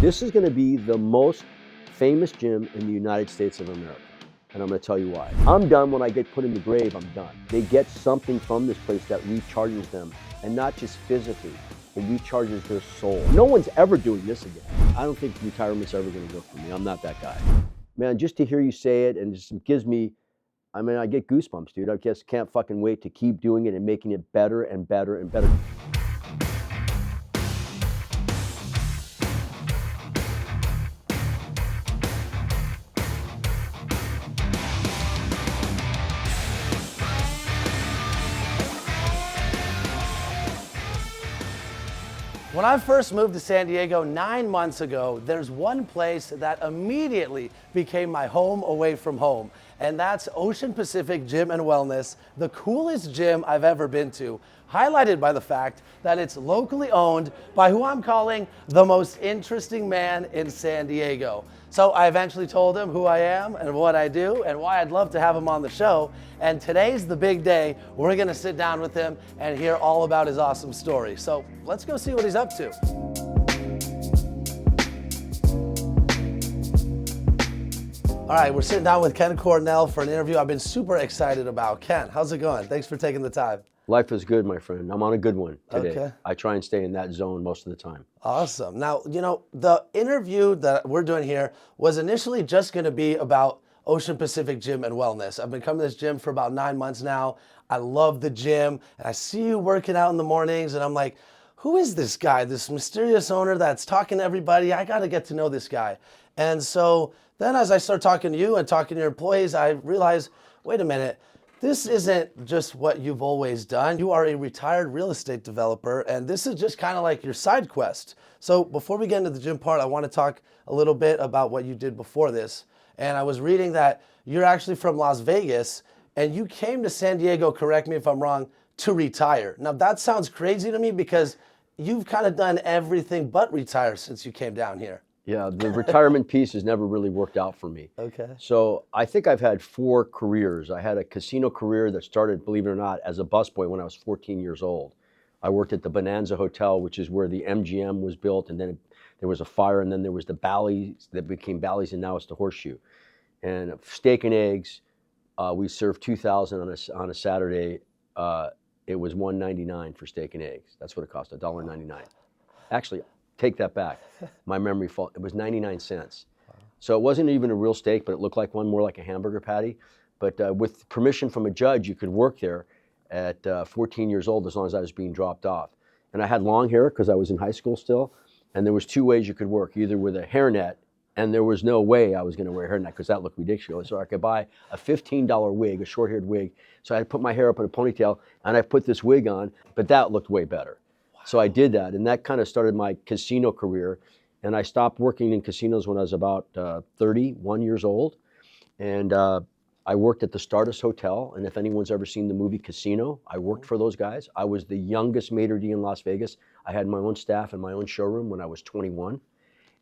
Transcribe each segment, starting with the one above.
This is going to be the most famous gym in the United States of America. And I'm going to tell you why. I'm done when I get put in the grave, I'm done. They get something from this place that recharges them, and not just physically, it recharges their soul. No one's ever doing this again. I don't think retirement's ever going to go for me. I'm not that guy. Man, just to hear you say it and just gives me, I get goosebumps, dude. I just can't fucking wait to keep doing it and making it better and better and better. When I first moved to San Diego 9 months ago, there's one place that immediately became my home away from home, and that's Ocean Pacific Gym and Wellness, the coolest gym I've ever been to, highlighted by the fact that it's locally owned by who I'm calling the most interesting man in San Diego. So I eventually told him who I am and what I do and why I'd love to have him on the show. And today's the big day. We're gonna sit down with him and hear all about his awesome story. So let's go see what he's up to. All right, we're sitting down with Ken Cornell for an interview I've been super excited about. Ken, how's it going? Thanks for taking the time. Life is good, my friend. I'm on a good one today. Okay. I try and stay in that zone most of the time. Awesome. Now, you know, the interview that we're doing here was initially just going to be about Ocean Pacific Gym and Wellness. I've been coming to this gym for about 9 months now. I love the gym, and I see you working out in the mornings, and I'm like, who is this guy, this mysterious owner that's talking to everybody? I got to get to know this guy. And so then as I start talking to you and talking to your employees, I realize, wait a minute, this isn't just what you've always done. You are a retired real estate developer, and this is just kind of like your side quest. So before we get into the gym part, I want to talk a little bit about what you did before this. And I was reading that you're actually from Las Vegas, and you came to San Diego, correct me if I'm wrong, to retire. Now that sounds crazy to me because you've kind of done everything but retire since you came down here. Yeah, the retirement piece has never really worked out for me. Okay. So I think I've had 4 careers. I had a casino career that started, believe it or not, as a busboy when I was 14 years old. I worked at the Bonanza Hotel, which is where the MGM was built, and then there was a fire, and then there was the Bally's that became Bally's, and now it's the Horseshoe. And steak and eggs, we served 2,000 on a Saturday. It was $1.99 for steak and eggs. That's what it cost, $1.99. Actually, take that back. My memory fault. It was 99 cents. So it wasn't even a real steak, but it looked like one, more like a hamburger patty. But with permission from a judge, you could work there at 14 years old as long as I was being dropped off. And I had long hair because I was in high school still. And there was 2 ways you could work, either with a hairnet, and there was no way I was going to wear a hairnet because that looked ridiculous. So I could buy a $15 wig, a short-haired wig. So I had to put my hair up in a ponytail, and I put this wig on, but that looked way better. So I did that, and that kind of started my casino career. And I stopped working in casinos when I was about 31 years old. And I worked at the Stardust Hotel. And if anyone's ever seen the movie Casino, I worked for those guys. I was the youngest maitre d' in Las Vegas. I had my own staff and my own showroom when I was 21.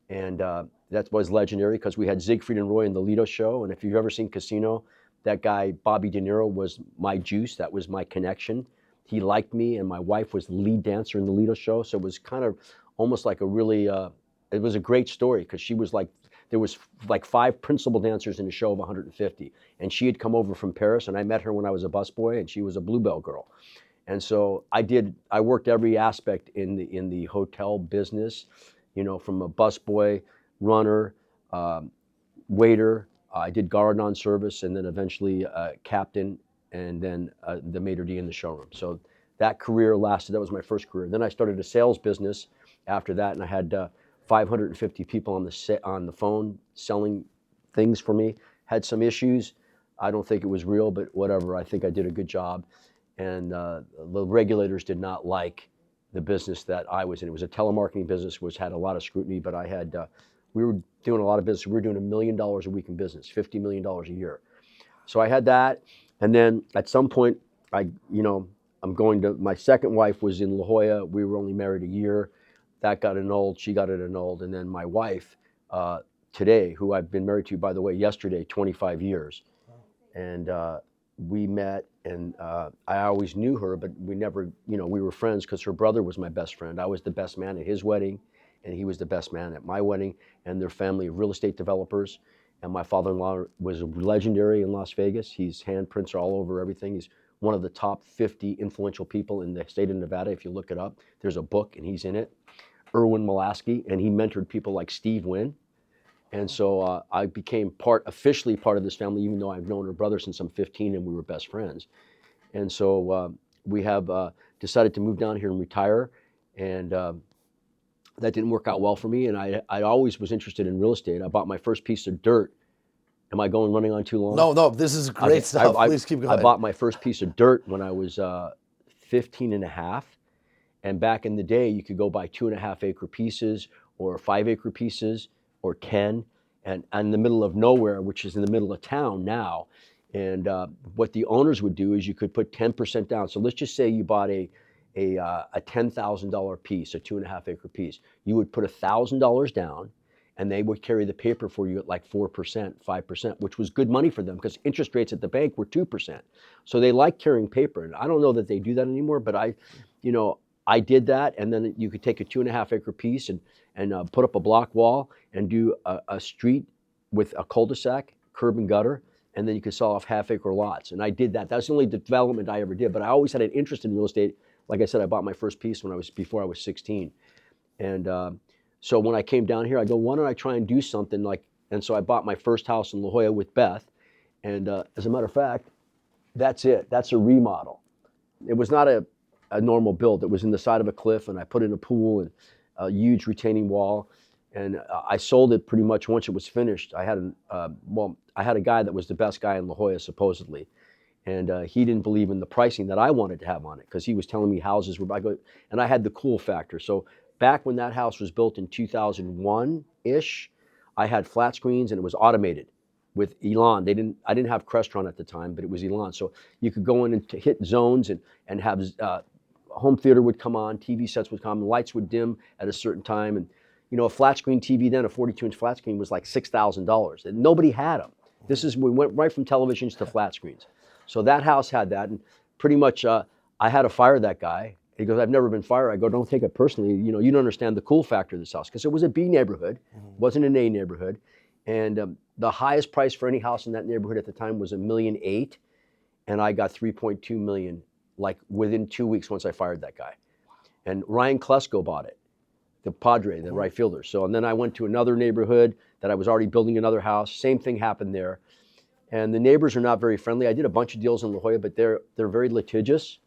And that was legendary because we had Siegfried and Roy in the Lido show. And if you've ever seen Casino, that guy, Bobby De Niro, was my juice. That was my connection. He liked me, and my wife was the lead dancer in the Lido show. So it was kind of almost like a really, it was a great story because she was like, there was like 5 principal dancers in a show of 150. And she had come over from Paris, and I met her when I was a busboy, and she was a Bluebell girl. And so I worked every aspect in the hotel business, you know, from a busboy, runner, waiter. I did guard on service, and then eventually captain, and then the maitre d' in the showroom. So that career lasted, that was my first career. Then I started a sales business after that, and I had 550 people on the phone selling things for me. Had some issues. I don't think it was real, but whatever. I think I did a good job. And the regulators did not like the business that I was in. It was a telemarketing business, which had a lot of scrutiny, but I had, we were doing a lot of business. We were doing $1 million a week in business, $50 million a year. So I had that. And then at some point, my second wife was in La Jolla. We were only married a year. That got annulled. She got it annulled. And then my wife, today, who I've been married to, by the way, yesterday, 25 years. And we met, and I always knew her, but we never, we were friends because her brother was my best friend. I was the best man at his wedding. and he was the best man at my wedding, and their family of real estate developers. And my father-in-law was legendary in Las Vegas. His handprints are all over everything. He's one of the top 50 influential people in the state of Nevada. If you look it up, there's a book and he's in it. Erwin Molaski, and he mentored people like Steve Wynn. And so I became officially part of this family, even though I've known her brother since I'm 15 and we were best friends. And so we have decided to move down here and retire. And that didn't work out well for me. And I always was interested in real estate. I bought my first piece of dirt. Am I running on too long? No, this is great stuff. Please keep going. I bought my first piece of dirt when I was 15 and a half. And back in the day, you could go buy 2.5 acre pieces or 5 acre pieces or 10, and in the middle of nowhere, which is in the middle of town now. And what the owners would do is you could put 10% down. So let's just say you bought a $10,000 piece, a 2.5 acre piece. You would put $1,000 down, and they would carry the paper for you at like 4%, 5%, which was good money for them because interest rates at the bank were 2%. So they like carrying paper. And I don't know that they do that anymore, but I did that, and then you could take a 2.5 acre piece and put up a block wall and do a street with a cul-de-sac, curb and gutter, and then you could sell off 1/2 acre lots. And I did that. That's the only development I ever did. But I always had an interest in real estate. Like I said, I bought my first piece before I was 16. And so when I came down here, I go, why don't I try and do something like? And so I bought my first house in La Jolla with Beth. And as a matter of fact, that's it. That's a remodel. It was not a normal build. It was in the side of a cliff, and I put in a pool and a huge retaining wall. And I sold it pretty much once it was finished. I had a guy that was the best guy in La Jolla, supposedly. And he didn't believe in the pricing that I wanted to have on it because he was telling me houses were, and I had the cool factor. So back when that house was built in 2001-ish, I had flat screens and it was automated with Elan. I didn't have Crestron at the time, but it was Elan. So you could go in and hit zones and have home theater would come on, TV sets would come, lights would dim at a certain time. And a flat screen TV then, a 42-inch flat screen was like $6,000. And nobody had them. We went right from televisions to flat screens. So that house had that, and pretty much I had to fire that guy. He goes, I've never been fired. I go, don't take it personally. You don't understand the cool factor of this house because it was a B neighborhood, wasn't an A neighborhood. And the highest price for any house in that neighborhood at the time was $1.8 million, and I got $3.2 million like within 2 weeks once I fired that guy. And Ryan Klesko bought it, the Padre, the right fielder. So, and then I went to another neighborhood that I was already building another house. Same thing happened there. And the neighbors are not very friendly. I did a bunch of deals in La Jolla, but they're very litigious.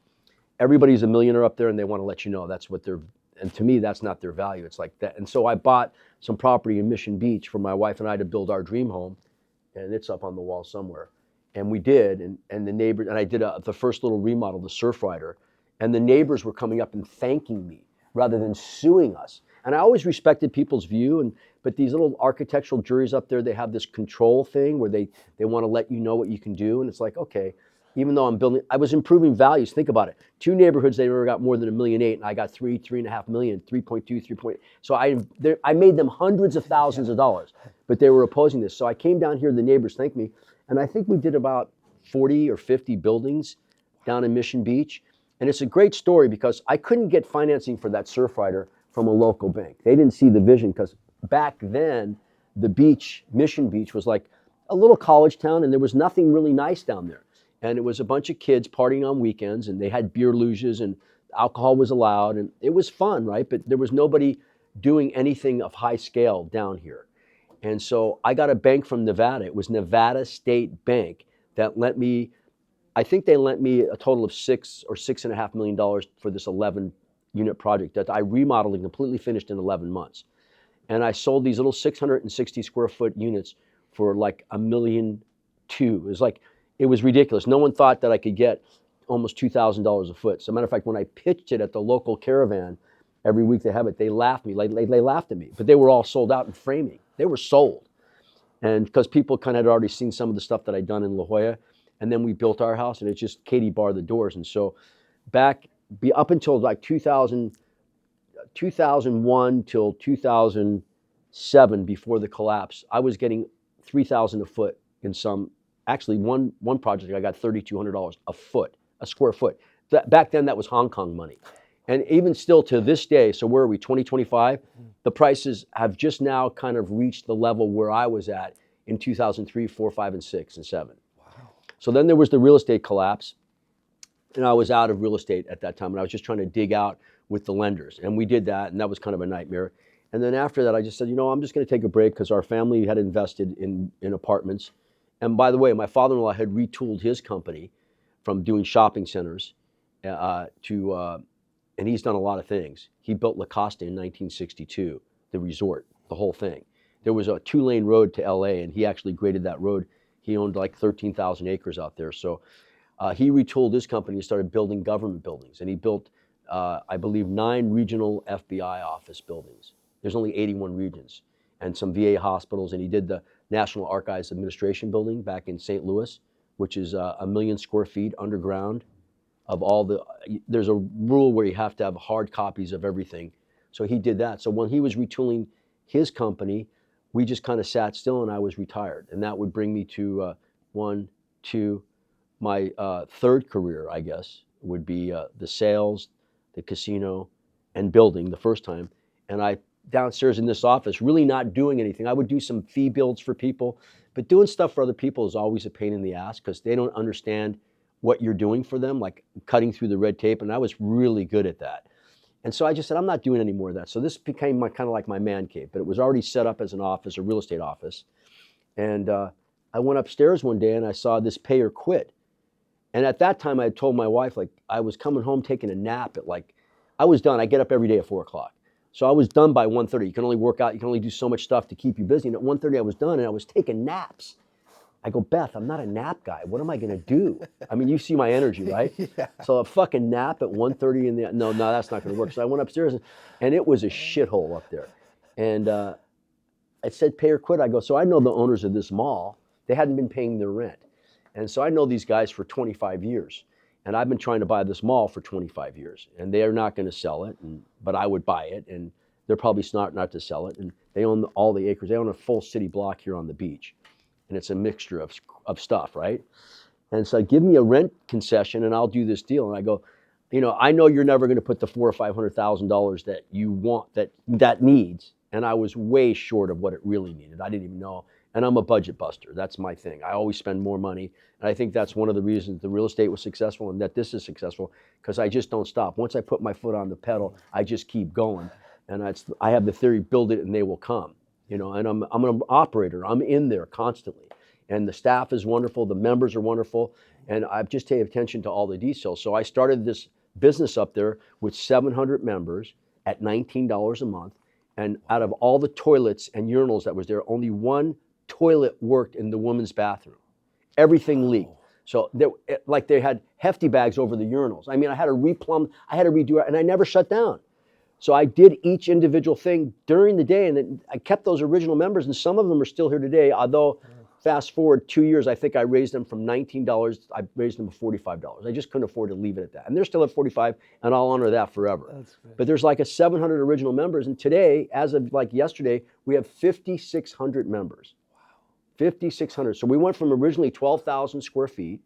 Everybody's a millionaire up there, and they want to let you know that's what and to me, that's not their value. It's like that. And so I bought some property in Mission Beach for my wife and I to build our dream home, and it's up on the wall somewhere. And we did, and the neighbors, and I did the first little remodel, the Surf Rider, and the neighbors were coming up and thanking me rather than suing us. And I always respected people's view, but these little architectural juries up there, they have this control thing where they want to let you know what you can do. And it's like, okay, even though I was improving values. Think about it. 2 neighborhoods, they never got more than $1.8 million, and I got $3.5 million, 3.2, 3. So I made them hundreds of thousands of dollars, but they were opposing this. So I came down here, the neighbors thanked me, and I think we did about 40 or 50 buildings down in Mission Beach. And it's a great story because I couldn't get financing for that Surf Rider from a local bank. They didn't see the vision because back then, the beach, Mission Beach, was like a little college town, and there was nothing really nice down there. And it was a bunch of kids partying on weekends, and they had beer luges, and alcohol was allowed, and it was fun, right? But there was nobody doing anything of high scale down here. And so I got a bank from Nevada. It was Nevada State Bank that lent me, I think they lent me a total of $6 or $6.5 million for this 11-unit project that I remodeled and completely finished in 11 months. And I sold these little 660 square foot units for like $1.2 million. It was ridiculous. No one thought that I could get almost $2,000 a foot. As a matter of fact, when I pitched it at the local caravan, every week they have it, they laughed at me. They laughed at me, but they were all sold out in framing. They were sold. And because people kind of had already seen some of the stuff that I'd done in La Jolla, and then we built our house, and it's just Katie barred the doors. And so up until like 2001 till 2007, before the collapse, I was getting $3,000 a foot in some. Actually, one project I got $3,200 a square foot. Back then, that was Hong Kong money. And even still to this day, so where are we, 2025? The prices have just now kind of reached the level where I was at in 2003, 4, 5, and 6, and 7. So then there was the real estate collapse, and I was out of real estate at that time, and I was just trying to dig out with the lenders. And we did that, and that was kind of a nightmare. And then after that, I just said, I'm just going to take a break because our family had invested in apartments. And by the way, my father-in-law had retooled his company from doing shopping centers and he's done a lot of things. He built La Costa in 1962, the resort, the whole thing. There was a 2-lane road to LA, and he actually graded that road. He owned like 13,000 acres out there. So he retooled his company and started building government buildings. And he built, I believe, 9 regional FBI office buildings. There's only 81 regions, and some VA hospitals. And he did the National Archives Administration building back in St. Louis, which is 1 million square feet underground of all the, there's a rule where you have to have hard copies of everything. So he did that. So when he was retooling his company, we just kind of sat still, and I was retired. And that would bring me to my third career, I guess, would be the sales, the casino, and building the first time. And I, downstairs in this office, really not doing anything. I would do some fee builds for people, but doing stuff for other people is always a pain in the ass because they don't understand what you're doing for them, like cutting through the red tape. And I was really good at that. And so I just said, I'm not doing any more of that. So this became my kind of like my man cave, but it was already set up as an office, a real estate office. And I went upstairs one day and I saw this pay or quit. And at that time I had told my wife, like, I was coming home taking a nap at I was done. I get up every day at 4 o'clock. So I was done by 1:30. You can only work out, you can only do so much stuff to keep you busy. And at 1:30 I was done, and I was taking naps. I go, Beth, I'm not a nap guy. What am I going to do? I mean, you see my energy, right? Yeah. So a fucking nap at 1:30 in the, no, that's not going to work. So I went upstairs, and it was a shithole up there. And it said pay or quit. I go, so I know the owners of this mall. They hadn't been paying their rent. And so I know these guys for 25 years. And I've been trying to buy this mall for 25 years. And they are not going to sell it, but I would buy it. And they're probably smart not to sell it. And they own all the acres. They own a full city block here on the beach. And it's a mixture of stuff, right? And so give me a rent concession and I'll do this deal. And I go, I know you're never going to put the $400,000 or $500,000 that you want, that needs. And I was way short of what it really needed. I didn't even know. And I'm a budget buster. That's my thing. I always spend more money. And I think that's one of the reasons the real estate was successful and that this is successful, because I just don't stop. Once I put my foot on the pedal, I just keep going. And I have the theory, build it and they will come. And I'm an operator. I'm in there constantly. And the staff is wonderful. The members are wonderful. And I've just paid attention to all the details. So I started this business up there with 700 members at $19 a month. And out of all the toilets and urinals that was there, only one toilet worked in the women's bathroom. Everything leaked. So they had hefty bags over the urinals. I mean, I had to replumb, I had to redo it, and I never shut down. So I did each individual thing during the day, and then I kept those original members, and some of them are still here today, although fast forward 2 years, I think I raised them from $19, I raised them to $45. I just couldn't afford to leave it at that. And they're still at 45, and I'll honor that forever. But there's like a 700 original members, and today, as of like yesterday, we have 5,600 members. 5,600. So we went from originally 12,000 square feet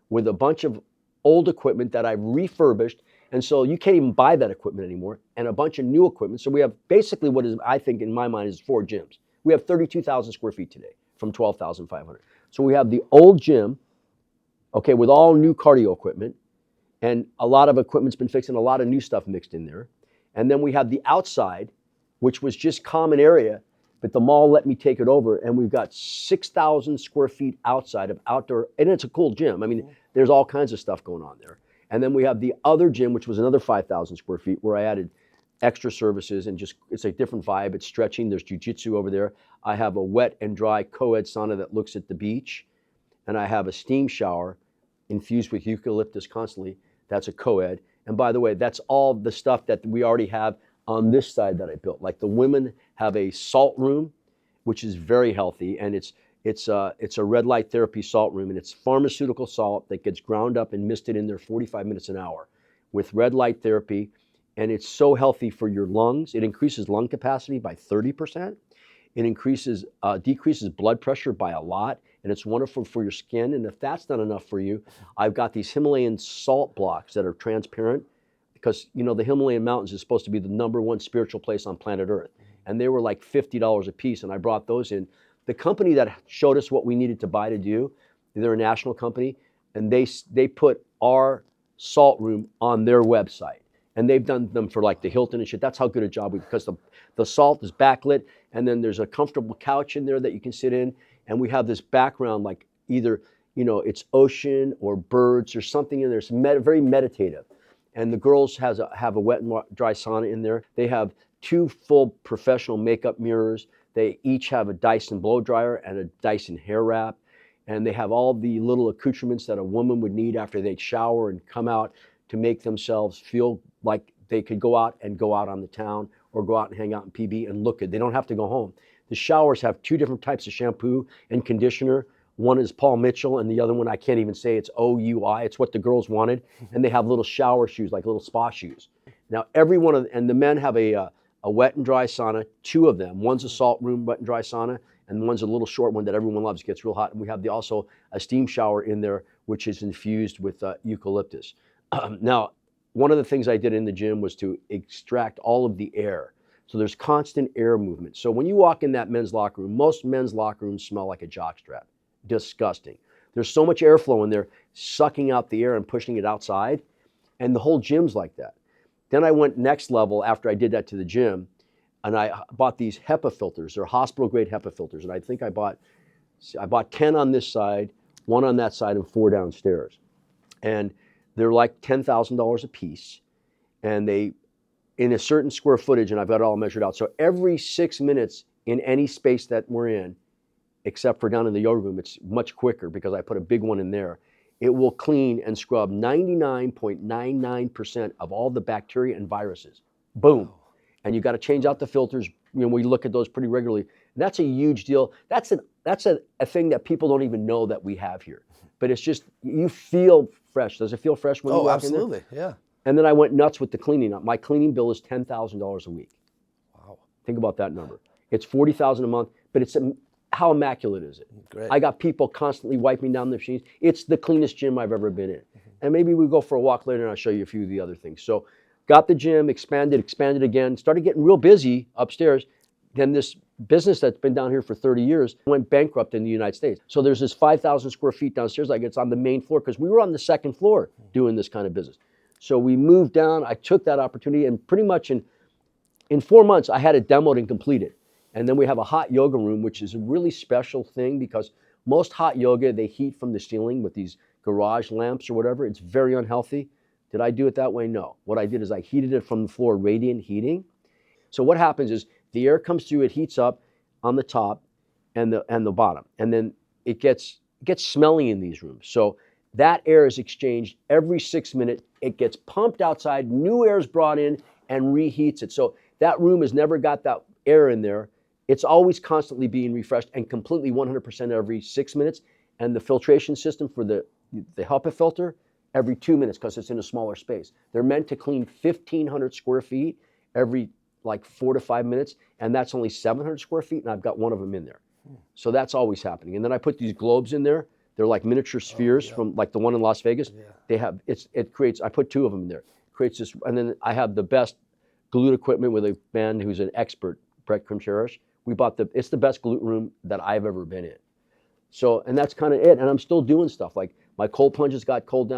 with a bunch of old equipment that I've refurbished. And so you can't even buy that equipment anymore, and a bunch of new equipment. So we have basically what is, I think in my mind, is 4 gyms. We have 32,000 square feet today from 12,500. So we have the old gym, okay, with all new cardio equipment, and a lot of equipment's been fixed and a lot of new stuff mixed in there. And then we have the outside, which was just common area, but the mall let me take it over, and we've got 6,000 square feet outside of outdoor, and it's a cool gym. I mean, there's all kinds of stuff going on there. And then we have the other gym, which was another 5,000 square feet, where I added extra services and just, it's a different vibe. It's stretching, there's jujitsu over there. I have a wet and dry co-ed sauna that looks at the beach, and I have a steam shower infused with eucalyptus constantly. That's a co-ed. And by the way, that's all the stuff that we already have on this side that I built. Like the women have a salt room, which is very healthy, and it's a red light therapy salt room, and it's pharmaceutical salt that gets ground up and misted in there 45 minutes an hour with red light therapy, and it's so healthy for your lungs. It increases lung capacity by 30%. It decreases blood pressure by a lot, and it's wonderful for your skin. And if that's not enough for you, I've got these Himalayan salt blocks that are transparent, because the Himalayan mountains is supposed to be the #1 spiritual place on planet Earth, and they were like $50 a piece, and I brought those in. The company that showed us what we needed to buy to do, they're a national company, and they put our salt room on their website, and they've done them for like the Hilton and shit. That's how good a job we, because the salt is backlit, and then there's a comfortable couch in there that you can sit in, and we have this background like either it's ocean or birds or something in there. It's very meditative. And the girls have a wet and dry sauna in there. They have 2 full professional makeup mirrors. They each have a Dyson blow dryer and a Dyson hair wrap. And they have all the little accoutrements that a woman would need after they shower and come out to make themselves feel like they could go out on the town or go out and hang out in PB and look good. They don't have to go home. The showers have 2 different types of shampoo and conditioner. One is Paul Mitchell, and the other one I can't even say. It's OUI. It's what the girls wanted. And they have little shower shoes, like little spa shoes. Now, every one of and the men have a wet and dry sauna, 2 of them. One's a salt room wet and dry sauna, and one's a little short one that everyone loves. It gets real hot. And we have also a steam shower in there, which is infused with eucalyptus. Now, one of the things I did in the gym was to extract all of the air. So there's constant air movement. So when you walk in that men's locker room, most men's locker rooms smell like a jockstrap. Disgusting. There's so much airflow in there, sucking out the air and pushing it outside, and the whole gym's like that. Then I went next level after I did that to the gym, and I bought these HEPA filters. They're hospital-grade HEPA filters, and I think I bought 10 on this side, 1 on that side, and 4 downstairs. And they're like $10,000 a piece, and they, in a certain square footage, and I've got it all measured out. So every 6 minutes in any space that we're in, except for down in the yoga room, it's much quicker because I put a big one in there. It will clean and scrub 99.99% of all the bacteria and viruses. Boom. And you got to change out the filters. We look at those pretty regularly. That's a huge deal. That's a thing that people don't even know that we have here. But it's just, you feel fresh. Does it feel fresh when you walk in there? Absolutely, yeah. And then I went nuts with the cleaning. My cleaning bill is $10,000 a week. Wow. Think about that number. It's $40,000 a month, but how immaculate is it? Great. I got people constantly wiping down the machines. It's the cleanest gym I've ever been in. And maybe we go for a walk later and I'll show you a few of the other things. So got the gym, expanded again, started getting real busy upstairs. Then this business that's been down here for 30 years went bankrupt in the United States. So there's this 5,000 square feet downstairs. Like it's on the main floor because we were on the 2nd floor doing this kind of business. So we moved down. I took that opportunity, and pretty much in 4 months, I had it demoed and completed. And then we have a hot yoga room, which is a really special thing because most hot yoga, they heat from the ceiling with these garage lamps or whatever. It's very unhealthy. Did I do it that way? No. What I did is I heated it from the floor, radiant heating. So what happens is the air comes through, it heats up on the top and the bottom. And then it gets smelly in these rooms. So that air is exchanged every 6 minutes. It gets pumped outside, new air is brought in and reheats it. So that room has never got that air in there. It's always constantly being refreshed and completely 100% every 6 minutes. And the filtration system for the HEPA filter every 2 minutes because it's in a smaller space. They're meant to clean 1,500 square feet every like 4 to 5 minutes, and that's only 700 square feet, and I've got 1 of them in there. So that's always happening. And then I put these globes in there. They're like miniature spheres from like the one in Las Vegas. Yeah. They have I put 2 of them in there. Creates this, and then I have the best glute equipment with a man who's an expert, Brett Krimcherish. It's the best glute room that I've ever been in. So, and that's kind of it. And I'm still doing stuff like my cold plunges got closed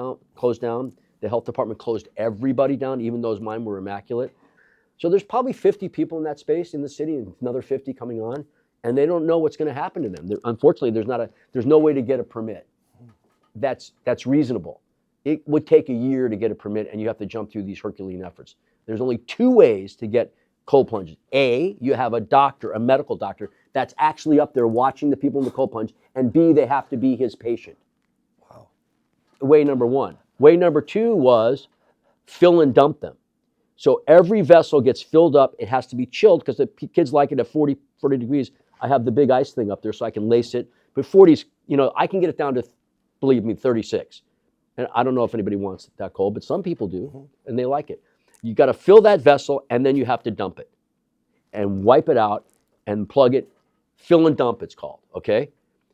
down. The health department closed everybody down, even though mine were immaculate. So there's probably 50 people in that space in the city and another 50 coming on, and they don't know what's going to happen to them. Unfortunately, there's no way to get a permit. That's reasonable. It would take a year to get a permit, and you have to jump through these Herculean efforts. There's only 2 ways to get cold plunges. A, you have a medical doctor, that's actually up there watching the people in the cold plunge, and B, they have to be his patient. Wow. Way number 1. Way number 2 was fill and dump them. So every vessel gets filled up. It has to be chilled because the kids like it at 40 degrees. I have the big ice thing up there so I can lace it. But 40's, I can get it down to, believe me, 36. And I don't know if anybody wants it that cold, but some people do, and they like it. You got to fill that vessel, and then you have to dump it and wipe it out and plug it. Fill and dump, it's called, okay?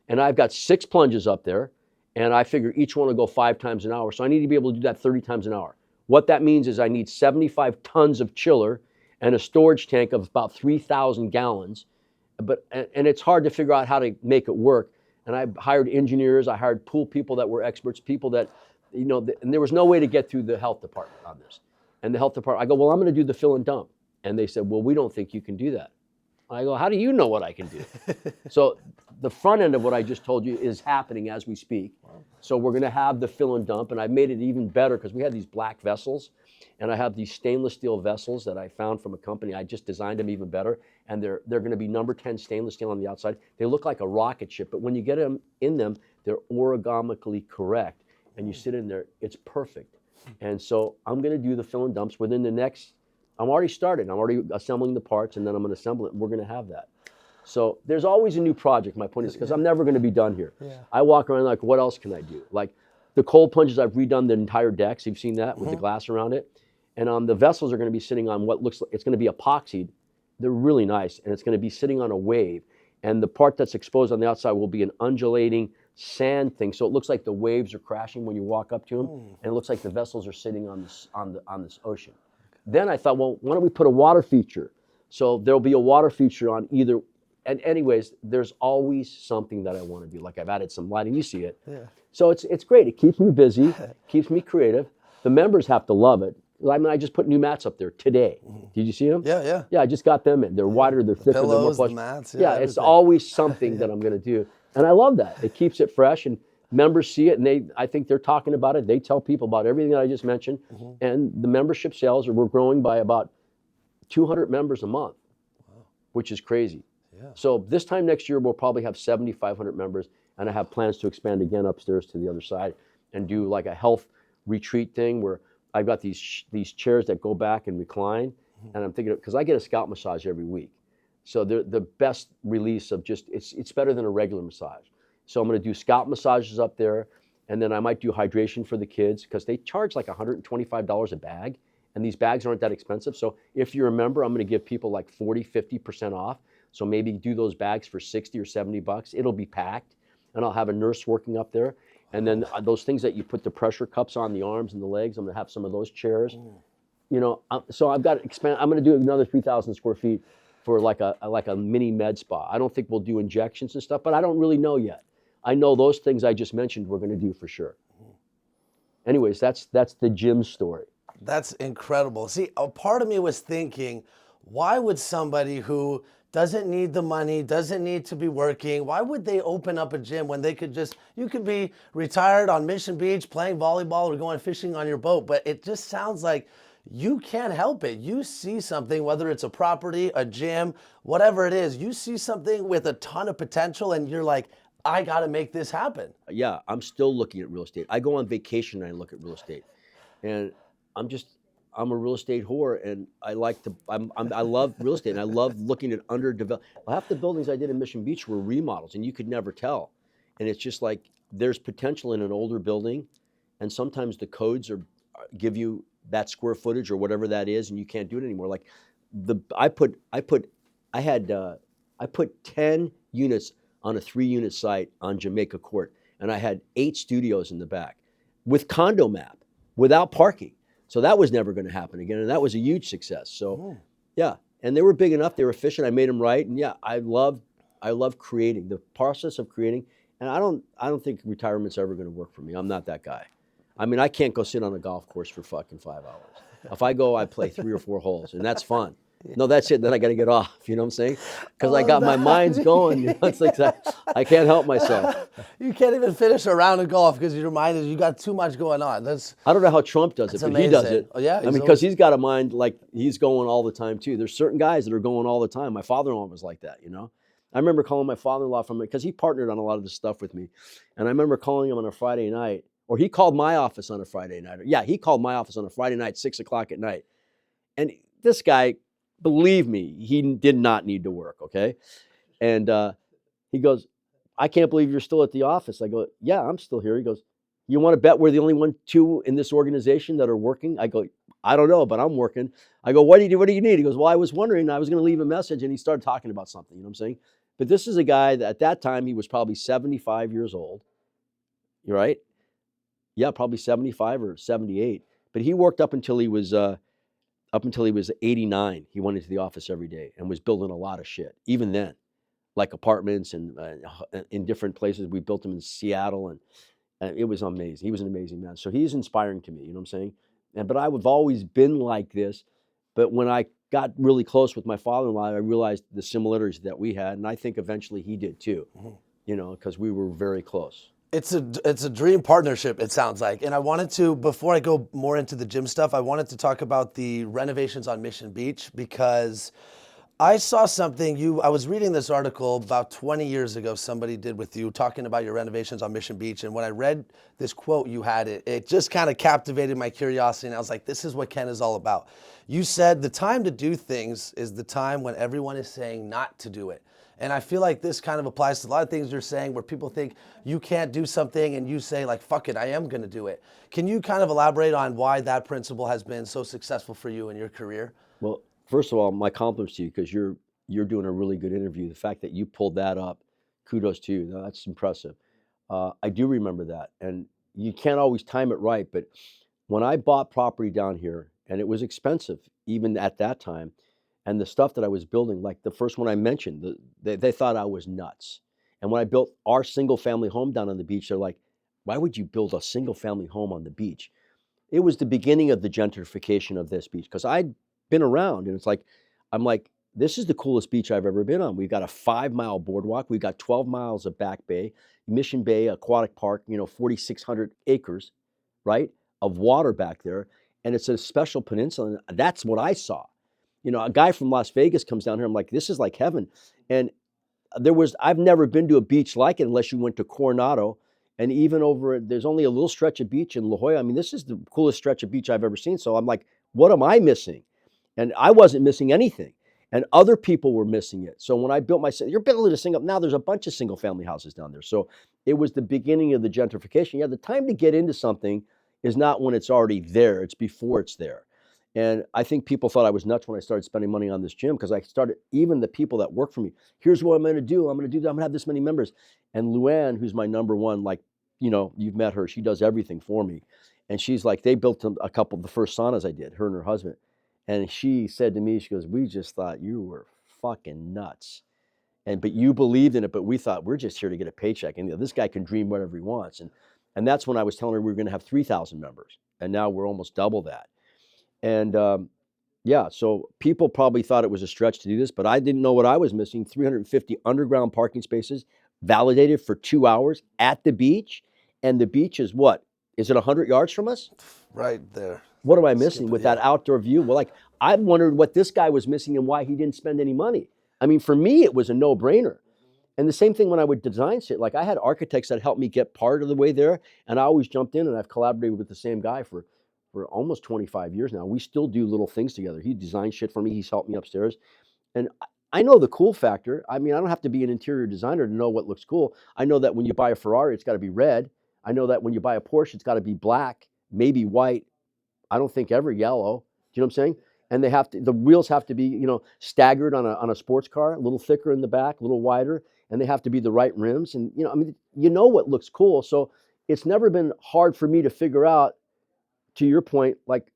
And I've got 6 plunges up there, and I figure each one will go 5 times an hour. So I need to be able to do that 30 times an hour. What that means is I need 75 tons of chiller and a storage tank of about 3,000 gallons. And it's hard to figure out how to make it work. And I hired engineers, I hired pool people that were experts, people that, and there was no way to get through the health department on this. And the health department, I go, well, I'm going to do the fill and dump. And they said, well, we don't think you can do that. I go, how do you know what I can do? So the front end of what I just told you is happening as we speak. Wow. So we're going to have the fill and dump, and I made it even better because we had these black vessels, and I have these stainless steel vessels that I found from a company. I just designed them even better, and they're going to be number 10 stainless steel on the outside. They look like a rocket ship, but when you get them in them, they're origamically correct, and you sit in there, it's perfect. And so I'm going to do the fill and dumps within the next. I'm already started. I'm already assembling the parts, and then I'm going to assemble it, and we're going to have that. So there's always a new project. My point is, because I'm never going to be done here. Yeah. I walk around like, what else can I do? Like the cold plunges, I've redone the entire decks. You've seen that with the glass around it. And the vessels are going to be sitting on what looks like, it's going to be epoxied. They're really nice, and it's going to be sitting on a wave. And the part that's exposed on the outside will be an undulating sand thing. So it looks like the waves are crashing when you walk up to them, and it looks like the vessels are sitting on this ocean. Then I thought, well, why don't we put a water feature? So there'll be a water feature on either. And anyways, there's always something that I want to do. Like I've added some lighting, you see it. Yeah. So it's great. It keeps me busy, keeps me creative. The members have to love it. I mean, I just put new mats up there today. Did you see them? Yeah, yeah. Yeah, I just got them in. They're wider, they're thicker, pillows, they're more plush. The mats, yeah, it's always something that I'm going to do. And I love that. It keeps it fresh, and members see it, and I think they're talking about it. They tell people about everything that I just mentioned. And the membership sales, we're growing by about 200 members a month, which is crazy. Yeah. So this time next year, we'll probably have 7,500 members, and I have plans to expand again upstairs to the other side and do like a health retreat thing where I've got these chairs that go back and recline, and I'm thinking, because I get a scalp massage every week. So they're the best release of just, it's better than a regular massage. So I'm going to do scalp massages up there, and then I might do hydration for the kids because they charge like $125 a bag, and these bags aren't that expensive. So if you're a member, I'm going to give people like 40, 50% off. So maybe do those bags for 60 or 70 bucks. It'll be packed, and I'll have a nurse working up there. And then those things that you put the pressure cups on the arms and the legs, I'm going to have some of those chairs. So I've got to expand. I'm going to do another 3,000 square feet for like a mini med spa. I don't think we'll do injections and stuff, but I don't really know yet. I know those things I just mentioned we're going to do for sure. Anyways, that's the gym story. That's incredible. See, a part of me was thinking, why would somebody who doesn't need the money, doesn't need to be working, why would they open up a gym when they could you could be retired on Mission Beach playing volleyball or going fishing on your boat? But it just sounds like you can't help it. You see something, whether it's a property, a gym, whatever it is, you see something with a ton of potential and you're like, I got to make this happen. Yeah, I'm still looking at real estate. I go on vacation and I look at real estate. And I'm a real estate whore, and I love real estate, and I love looking at underdeveloped. Half the buildings I did in Mission Beach were remodels, and you could never tell. And it's just like there's potential in an older building, and sometimes the codes give you that square footage or whatever that is, and you can't do it anymore. Like I put 10 units on a 3-unit site on Jamaica Court, and I had 8 studios in the back with condo map, without parking. So that was never going to happen again, and that was a huge success. So, yeah, and they were big enough, they were efficient. I made them right, and yeah, I love creating, the process of creating. And I don't think retirement's ever going to work for me. I'm not that guy. I mean, I can't go sit on a golf course for fucking 5 hours. If I go, I play 3 or 4 holes, and that's fun. No, that's it. Then I got to get off. You know what I'm saying? Because I got my mind's going. It's like I can't help myself. You can't even finish a round of golf because your mind is, you got too much going on. I don't know how Trump does it, but amazing. He does it. Oh, yeah, I mean, because he's got a mind like he's going all the time too. There's certain guys that are going all the time. My father-in-law was like that. I remember calling my father-in-law because he partnered on a lot of this stuff with me, and I remember calling him on a Friday night, or he called my office on a Friday night. Yeah, he called my office on a Friday night, 6:00 at night, and this guy. Believe me, he did not need to work, okay? And he goes, I can't believe you're still at the office. I go, yeah, I'm still here. He goes, you want to bet we're the only 2 in this organization that are working? I go, I don't know, but I'm working. I go, what do you need? He goes, well, I was wondering, I was going to leave a message, and he started talking about something, you know what I'm saying? But this is a guy that at that time, he was probably 75 years old, right? Yeah, probably 75 or 78. But he worked up until he was 89. He went into the office every day and was building a lot of shit. Even then, like apartments and in different places. We built them in Seattle, and it was amazing. He was an amazing man. So he's inspiring to me. You know what I'm saying? And but I've always been like this. But when I got really close with my father-in-law, I realized the similarities that we had, and I think eventually he did too. You know, because we were very close. It's a dream partnership, it sounds like. And I wanted to, before I go more into the gym stuff, I wanted to talk about the renovations on Mission Beach, because I saw something I was reading this article about 20 years ago somebody did with you talking about your renovations on Mission Beach. And when I read this quote you had, it just kind of captivated my curiosity. And I was like, this is what Ken is all about. You said the time to do things is the time when everyone is saying not to do it. And I feel like this kind of applies to a lot of things you're saying, where people think you can't do something and you say like, fuck it, I am going to do it. Can you kind of elaborate on why that principle has been so successful for you in your career? Well, first of all, my compliments to you because you're doing a really good interview. The fact that you pulled that up, kudos to you. That's impressive. I do remember that, and you can't always time it right. But when I bought property down here, and it was expensive even at that time, and the stuff that I was building, like the first one I mentioned, they thought I was nuts. And when I built our single family home down on the beach, they're like, "Why would you build a single family home on the beach?" It was the beginning of the gentrification of this beach because I'd been around, and it's like, I'm like, this is the coolest beach I've ever been on. We've got a 5 mile boardwalk. We've got 12 miles of back bay, Mission Bay Aquatic Park, 4,600 acres, right, of water back there. And it's a special peninsula. And that's what I saw. A guy from Las Vegas comes down here. I'm like, this is like heaven. And I've never been to a beach like it unless you went to Coronado. And even there's only a little stretch of beach in La Jolla. I mean, this is the coolest stretch of beach I've ever seen. So I'm like, what am I missing? And I wasn't missing anything. And other people were missing it. So when I built you're building a single, now there's a bunch of single family houses down there. So it was the beginning of the gentrification. Yeah, the time to get into something is not when it's already there, it's before it's there. And I think people thought I was nuts when I started spending money on this gym because even the people that work for me, here's what I'm going to do. I'm going to have this many members. And Luann, who's my number one, like, you've met her, she does everything for me. And she's like, they built a couple of the first saunas I did, her and her husband. And she said to me, she goes, we just thought you were fucking nuts. But you believed in it, but we thought we're just here to get a paycheck. And this guy can dream whatever he wants. And that's when I was telling her we were going to have 3,000 members. And now we're almost double that. And yeah, so people probably thought it was a stretch to do this, but I didn't know what I was missing. 350 underground parking spaces validated for 2 hours at the beach. And the beach is what? Is it 100 yards from us? Right there. What am I missing with that outdoor view? Well, like, I wondered what this guy was missing and why he didn't spend any money. I mean, for me, it was a no-brainer. And the same thing when I would design shit. Like, I had architects that helped me get part of the way there, and I always jumped in, and I've collaborated with the same guy for almost 25 years now. We still do little things together. He designed shit for me. He's helped me upstairs. And I know the cool factor. I mean, I don't have to be an interior designer to know what looks cool. I know that when you buy a Ferrari, it's got to be red. I know that when you buy a Porsche, it's got to be black, maybe white. I don't think ever yellow. Do you know what I'm saying? And the wheels have to be, staggered on a sports car, a little thicker in the back, a little wider, and they have to be the right rims. And, I mean, what looks cool. So it's never been hard for me to figure out, to your point, like,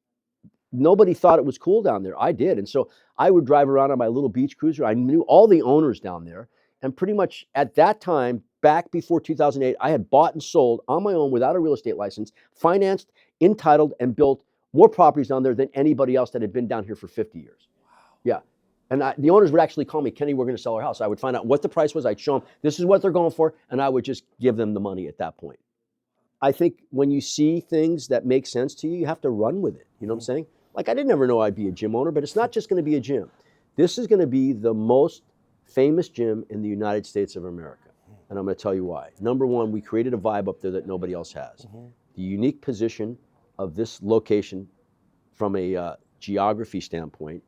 nobody thought it was cool down there. I did. And so I would drive around on my little beach cruiser. I knew all the owners down there. And pretty much at that time, back before 2008, I had bought and sold on my own without a real estate license, financed, entitled, and built more properties down there than anybody else that had been down here for 50 years. Wow. Yeah. And the owners would actually call me, Kenny, we're going to sell our house. I would find out what the price was. I'd show them, this is what they're going for. And I would just give them the money at that point. I think when you see things that make sense to you, you have to run with it. You know what I'm saying? Like, I didn't ever know I'd be a gym owner, but it's not just going to be a gym. This is going to be the most famous gym in the United States of America. And I'm going to tell you why. Number one, we created a vibe up there that nobody else has. The unique position of this location from a geography standpoint,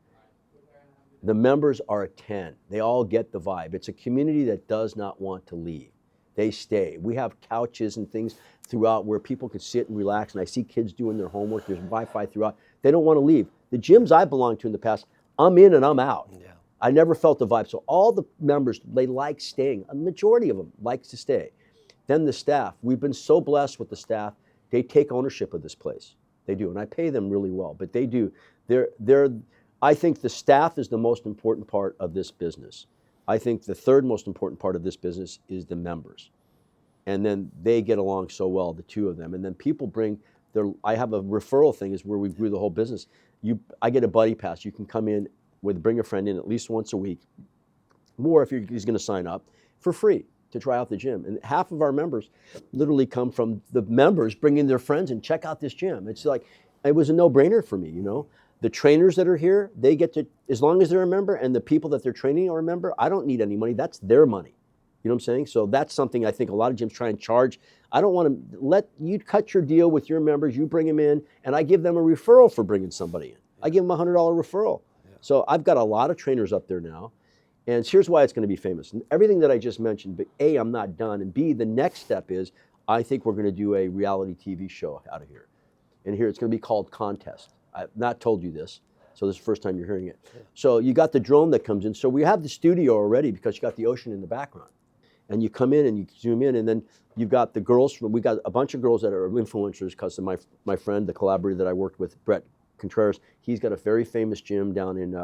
the members are a 10. They all get the vibe. It's a community that does not want to leave. They stay. We have couches and things throughout where people could sit and relax, and I see kids doing their homework. There's Wi-Fi throughout. They don't want to leave. The gyms I belonged to in the past, I'm in and I'm out. Yeah. I never felt the vibe. So all the members, they like staying. A majority of them likes to stay. Then the staff. We've been so blessed with the staff. They take ownership of this place. They do, and I pay them really well. But they do. They're. I think the staff is the most important part of this business. I think the third most important part of this business is the members, and then they get along so well, the two of them. And then people bring their. I have a referral thing is where we grew the whole business. I get a buddy pass. You can come in bring a friend in at least once a week, more if he's going to sign up for free to try out the gym. And half of our members literally come from the members bringing their friends and check out this gym. It's like, it was a no-brainer for me, you know. The trainers that are here, they get to, as long as they're a member, and the people that they're training are a member, I don't need any money. That's their money. You know what I'm saying? So that's something I think a lot of gyms try and charge. I don't want to let you cut your deal with your members, you bring them in, and I give them a referral for bringing somebody in. I give them a $100 referral. So I've got a lot of trainers up there now. And here's why it's going to be famous. And everything that I just mentioned, but A, I'm not done. And B, the next step is I think we're going to do a reality TV show out of here. And here it's going to be called Contest. I've not told you this, so this is the first time you're hearing it. So you got the drone that comes in. So we have the studio already because you got the ocean in the background. And you come in and you zoom in, and then you've got the girls. We got a bunch of girls that are influencers because of my friend, the collaborator that I worked with, Brett Contreras. He's got a very famous gym down in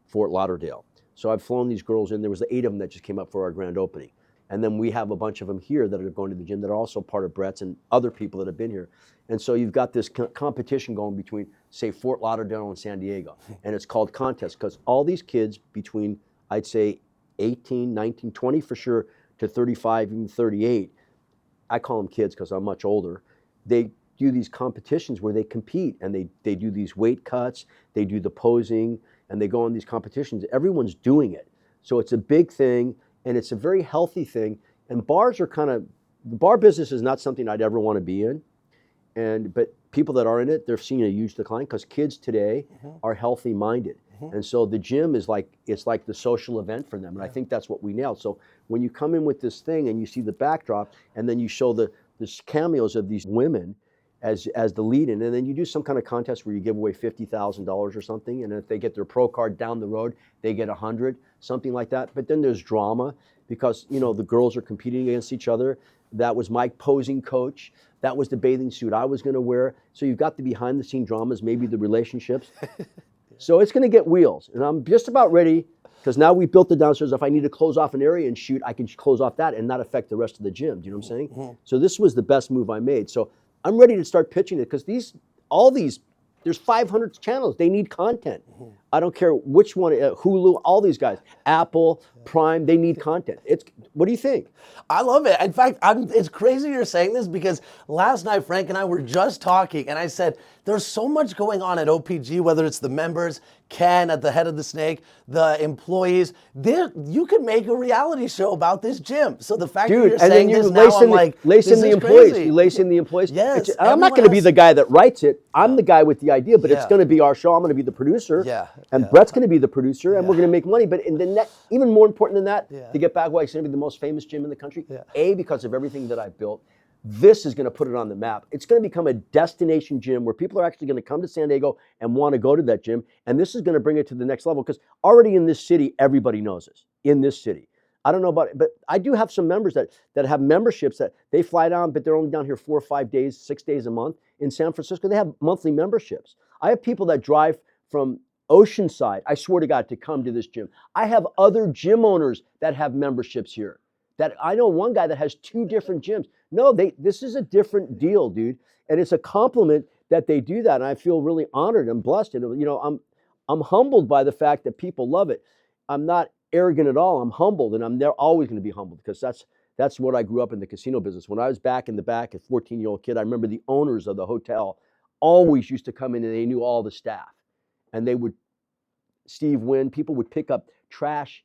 Fort Lauderdale. So I've flown these girls in. There was 8 of them that just came up for our grand opening. And then we have a bunch of them here that are going to the gym that are also part of Brett's and other people that have been here. And so you've got this competition going between, say, Fort Lauderdale and San Diego. And it's called Contest because all these kids between, I'd say, 18, 19, 20 for sure, to 35, even 38, I call them kids because I'm much older, they do these competitions where they compete and they do these weight cuts, they do the posing, and they go on these competitions. Everyone's doing it. So it's a big thing, and it's a very healthy thing. And bars are the bar business is not something I'd ever want to be in. But people that are in it, they're seeing a huge decline because kids today are healthy minded. And so the gym is it's like the social event for them. And I think that's what we nailed. So when you come in with this thing and you see the backdrop, and then you show the cameos of these women as the lead in, and then you do some kind of contest where you give away $50,000 or something, and if they get their pro card down the road, they get 100, something like that. But then there's drama because, you know, the girls are competing against each other. That was my posing coach. That was the bathing suit I was going to wear. So you've got the behind the scene dramas, maybe the relationships. So it's going to get wheels, and I'm just about ready because now we built the downstairs. If I need to close off an area and shoot, I can close off that and not affect the rest of the gym. Do you know what I'm saying? So this was the best move I made. So I'm ready to start pitching it because there's 500 channels. They need content. I don't care which one, Hulu, all these guys, Apple, Prime, they need content. What do you think? I love it. In fact, it's crazy you're saying this because last night Frank and I were just talking and I said, there's so much going on at OPG, whether it's the members, Ken at the head of the snake, the employees. You could make a reality show about this gym. So the fact that you're saying this now, I'm like, lace in the employees. You lace in the employees. Yes. I'm not going to be the guy that writes it. I'm the guy with the idea, but it's going to be our show. I'm going to be the producer. And Brett's going to be the producer, and we're going to make money. But even more important than that, to get back why it's going to be the most famous gym in the country, A, because of everything that I've built. This is going to put it on the map. It's going to become a destination gym where people are actually going to come to San Diego and want to go to that gym. And this is going to bring it to the next level because already in this city, everybody knows this. In this city. I don't know about it, but I do have some members that have memberships that they fly down, but they're only down here 4 or 5 days, 6 days a month. In San Francisco, they have monthly memberships. I have people that drive from Oceanside, I swear to God, to come to this gym. I have other gym owners that have memberships here. That I know one guy that has 2 different gyms. No, this is a different deal, dude. And it's a compliment that they do that. And I feel really honored and blessed. And, you know, I'm humbled by the fact that people love it. I'm not arrogant at all. I'm humbled, and they're always going to be humbled because that's what I grew up in the casino business. When I was back in the back, a 14-year-old kid, I remember the owners of the hotel always used to come in and they knew all the staff. And they would, Steve Wynn, people would pick up trash.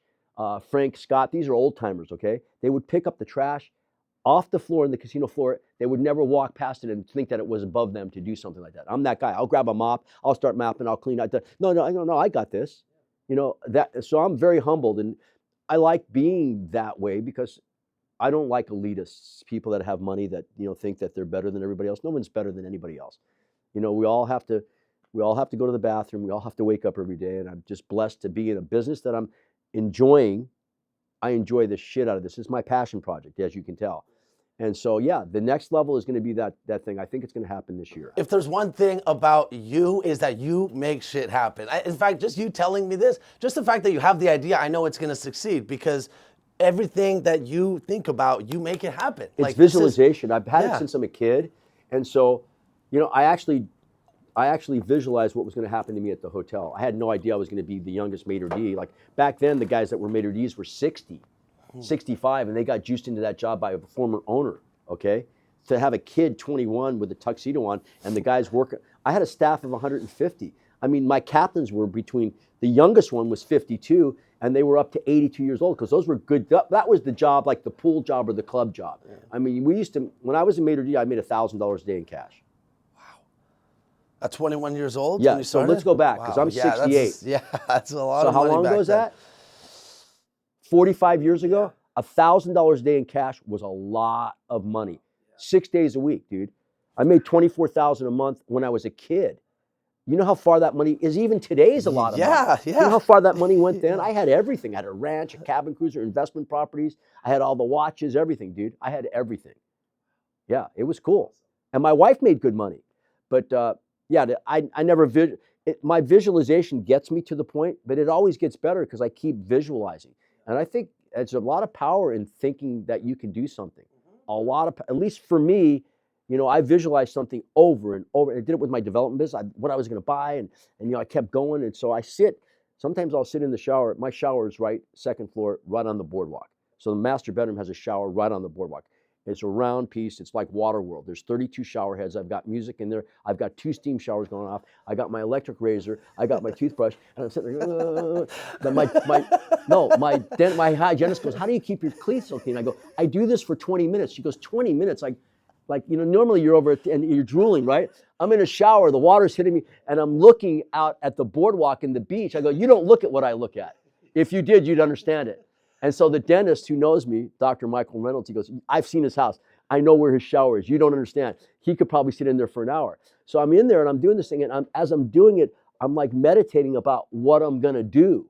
Frank Scott, these are old timers, okay? They would pick up the trash off the floor in the casino floor. They would never walk past it and think that it was above them to do something like that. I'm that guy. I'll grab a mop. I'll start mopping. I'll clean out. No, I got this. You know, so I'm very humbled, and I like being that way because I don't like elitists, people that have money that, you know, think that they're better than everybody else. No one's better than anybody else. You know, we all have to go to the bathroom. We all have to wake up every day, and I'm just blessed to be in a business that I'm enjoying. I enjoy the shit out of this. This is my passion project, as you can tell. And so, yeah, the next level is going to be that thing. I think it's going to happen this year. If there's one thing about you is that you make shit happen. In fact, just you telling me this, just the fact that you have the idea, I know it's going to succeed because everything that you think about, you make it happen. It's visualization. I've had it since I'm a kid. And so, I actually visualized what was going to happen to me at the hotel. I had no idea I was going to be the youngest maitre d'. Like back then, the guys that were maitre d's were 60. 65, and they got juiced into that job by a former owner, okay? To have a kid 21 with a tuxedo on and the guys working. I had a staff of 150. I mean, my captains were the youngest one was 52, and they were up to 82 years old because those were good. That was the job, like the pool job or the club job. Yeah. I mean, when I was a maitre d', I made $1,000 a day in cash. Wow. At 21 years old? Yeah, so let's go back because I'm 68. That's a lot of money. So how long ago was that? 45 years ago, $1,000 a day in cash was a lot of money. 6 days a week, dude. I made $24,000 a month when I was a kid. You know how far that money is? Even today is a lot of money. Yeah. You know how far that money went then? I had everything. I had a ranch, a cabin cruiser, investment properties. I had all the watches, everything, dude. I had everything. Yeah, it was cool. And my wife made good money. But I never, my visualization gets me to the point, but it always gets better because I keep visualizing. And I think there's a lot of power in thinking that you can do something. At least for me, I visualized something over and over. I did it with my development business, what I was going to buy, and I kept going. And so sometimes I'll sit in the shower. My shower is second floor, right on the boardwalk. So the master bedroom has a shower right on the boardwalk. It's a round piece. It's like Waterworld. There's 32 shower heads. I've got music in there. I've got 2 steam showers going off. I got my electric razor. I got my toothbrush, and I'm sitting there. But my hygienist goes, "How do you keep your cleats so clean?" I go, "I do this for 20 minutes." She goes, 20 minutes? Normally you're over and you're drooling, right? I'm in a shower. The water's hitting me, and I'm looking out at the boardwalk and the beach. I go, "You don't look at what I look at. If you did, you'd understand it." And so the dentist who knows me, Dr. Michael Reynolds, he goes, "I've seen his house. I know where his shower is. You don't understand. He could probably sit in there for an hour." So I'm in there and I'm doing this thing. And as I'm doing it, I'm like meditating about what I'm going to do,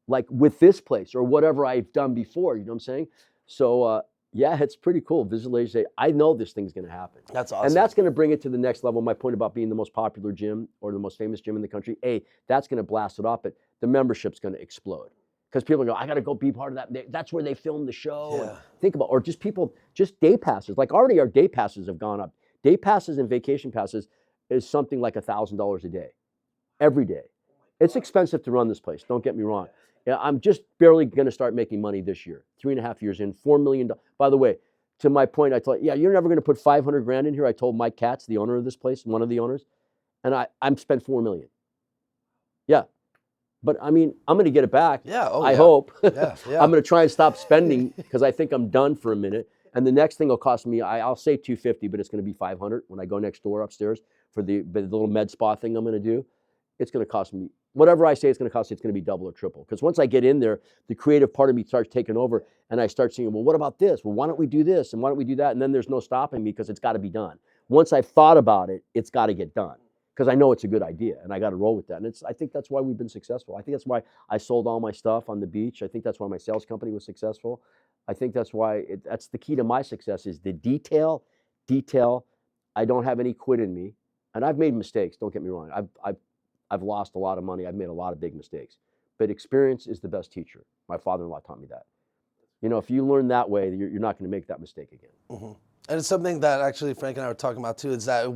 like with this place or whatever I've done before. You know what I'm saying? So it's pretty cool. Visualization. I know this thing's going to happen. That's awesome. And that's going to bring it to the next level. My point about being the most popular gym or the most famous gym in the country, that's going to blast it off, but the membership's going to explode. Because people go, "I got to go be part of that." That's where they film the show. Yeah. And think about, or just day passes. Like already our day passes have gone up. Day passes and vacation passes is something like $1,000 a day, every day. It's expensive to run this place. Don't get me wrong. I'm just barely going to start making money this year. 3.5 years in, $4 million. By the way, to my point, I thought, you're never going to put $500,000 in here. I told Mike Katz, the owner of this place, one of the owners, and I'm spent $4 million. Yeah. But I mean, I'm going to get it back. I hope. Yeah. I'm going to try and stop spending because I think I'm done for a minute. And the next thing will cost me, I'll say $250, but it's going to be $500 when I go next door upstairs for the little med spa thing I'm going to do. It's going to cost me whatever I say it's going to cost. It's going to be double or triple because once I get in there, the creative part of me starts taking over, and I start saying, "Well, what about this? Well, why don't we do this? And why don't we do that?" And then there's no stopping me because it's got to be done. Once I've thought about it, it's got to get done. Because I know it's a good idea, and I got to roll with that. And I think that's why we've been successful. I think that's why I sold all my stuff on the beach. I think that's why my sales company was successful. I think that's why that's the key to my success is the detail. I don't have any quit in me, and I've made mistakes. Don't get me wrong. I've lost a lot of money. I've made a lot of big mistakes, but experience is the best teacher. My father-in-law taught me that. If you learn that way, you're not going to make that mistake again. Mm-hmm. And it's something that actually Frank and I were talking about too, is that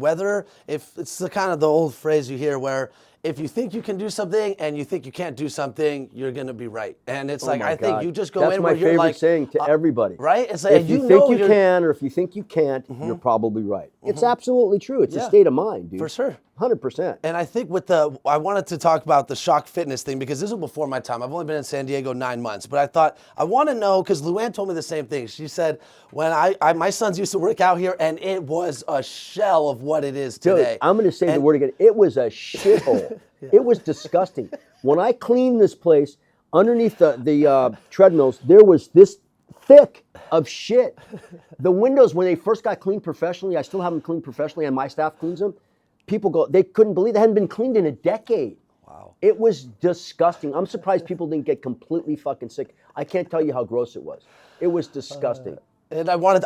if it's the kind of the old phrase you hear where if you think you can do something and you think you can't do something, you're going to be right. And it's I think you just go in where you're like. That's my favorite saying to everybody. Right? It's if you think you can or if you think you can't, you're probably right. It's absolutely true. It's a state of mind, dude. For sure. 100%. And I think I wanted to talk about the Shock Fitness thing because this was before my time. I've only been in San Diego 9 months, but I thought I want to know because Luann told me the same thing. She said when my sons used to work out here and it was a shell of what it is today. Dude, I'm going to say the word again. It was a shithole. It was disgusting. When I cleaned this place, underneath the treadmills, there was this thick of shit. The windows, when they first got cleaned professionally, I still have them cleaned professionally, and my staff cleans them. People they couldn't believe they hadn't been cleaned in a decade. Wow. It was disgusting. I'm surprised people didn't get completely fucking sick. I can't tell you how gross it was. It was disgusting. And I wanted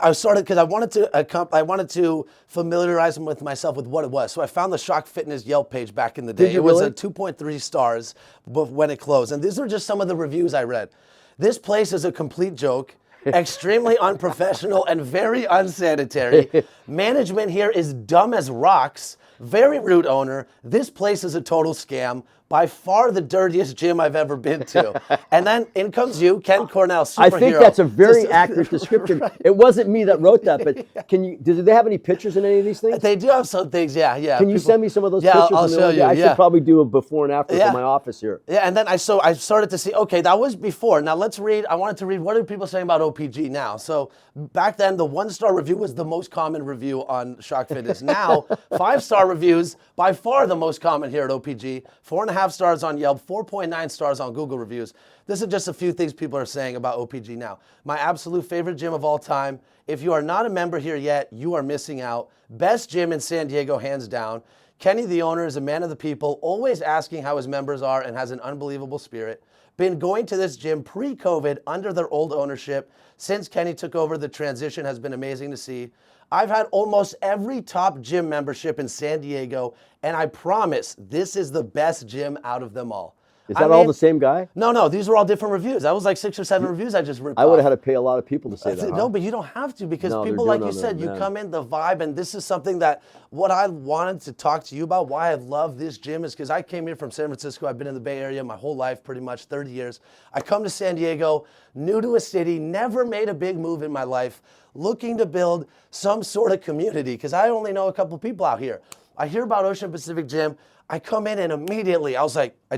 to familiarize with myself with what it was. So I found the Shock Fitness Yelp page back in the day. Did you It was really? a 2.3 stars when it closed. And these are just some of the reviews I read. This place is a complete joke, extremely unprofessional and very unsanitary. Management here is dumb as rocks. Very rude owner. This place is a total scam. By far the dirtiest gym I've ever been to. And then in comes you, Ken Cornell, superhero. I think that's a very accurate description. Right. It wasn't me that wrote that, but do they have any pictures in any of these things? They do have some things, yeah. Can you send me some of those pictures? I'll show you. I should probably do a before and after for my office here. Yeah, and then I started to see, okay, that was before. Now let's read, I wanted to read, what are people saying about OPG now? So back then, the 1-star review was the most common review on Shock Fitness. Now, 5-star reviews, by far the most common here at OPG. 4.5 stars on Yelp, 4.9 stars on Google reviews. This is just a few things people are saying about OPG now. My absolute favorite gym of all time. If you are not a member here yet, you are missing out. Best gym in San Diego, hands down. Kenny, the owner, is a man of the people, always asking how his members are and has an unbelievable spirit. Been going to this gym pre-COVID under their old ownership. Since Kenny took over, the transition has been amazing to see. I've had almost every top gym membership in San Diego, and I promise this is the best gym out of them all. Is that all the same guy? No, these were all different reviews. That was like 6 or 7 reviews I just ripped off. I would have had to pay a lot of people to say that. No, but you don't have to, because people, like you said, you come in the vibe, and this is something that what I wanted to talk to you about, why I love this gym, is because I came here from San Francisco. I've been in the Bay Area my whole life, pretty much 30 years. I come to San Diego, new to a city, never made a big move in my life, looking to build some sort of community, because I only know a couple people out here. I hear about Ocean Pacific Gym. I come in and immediately I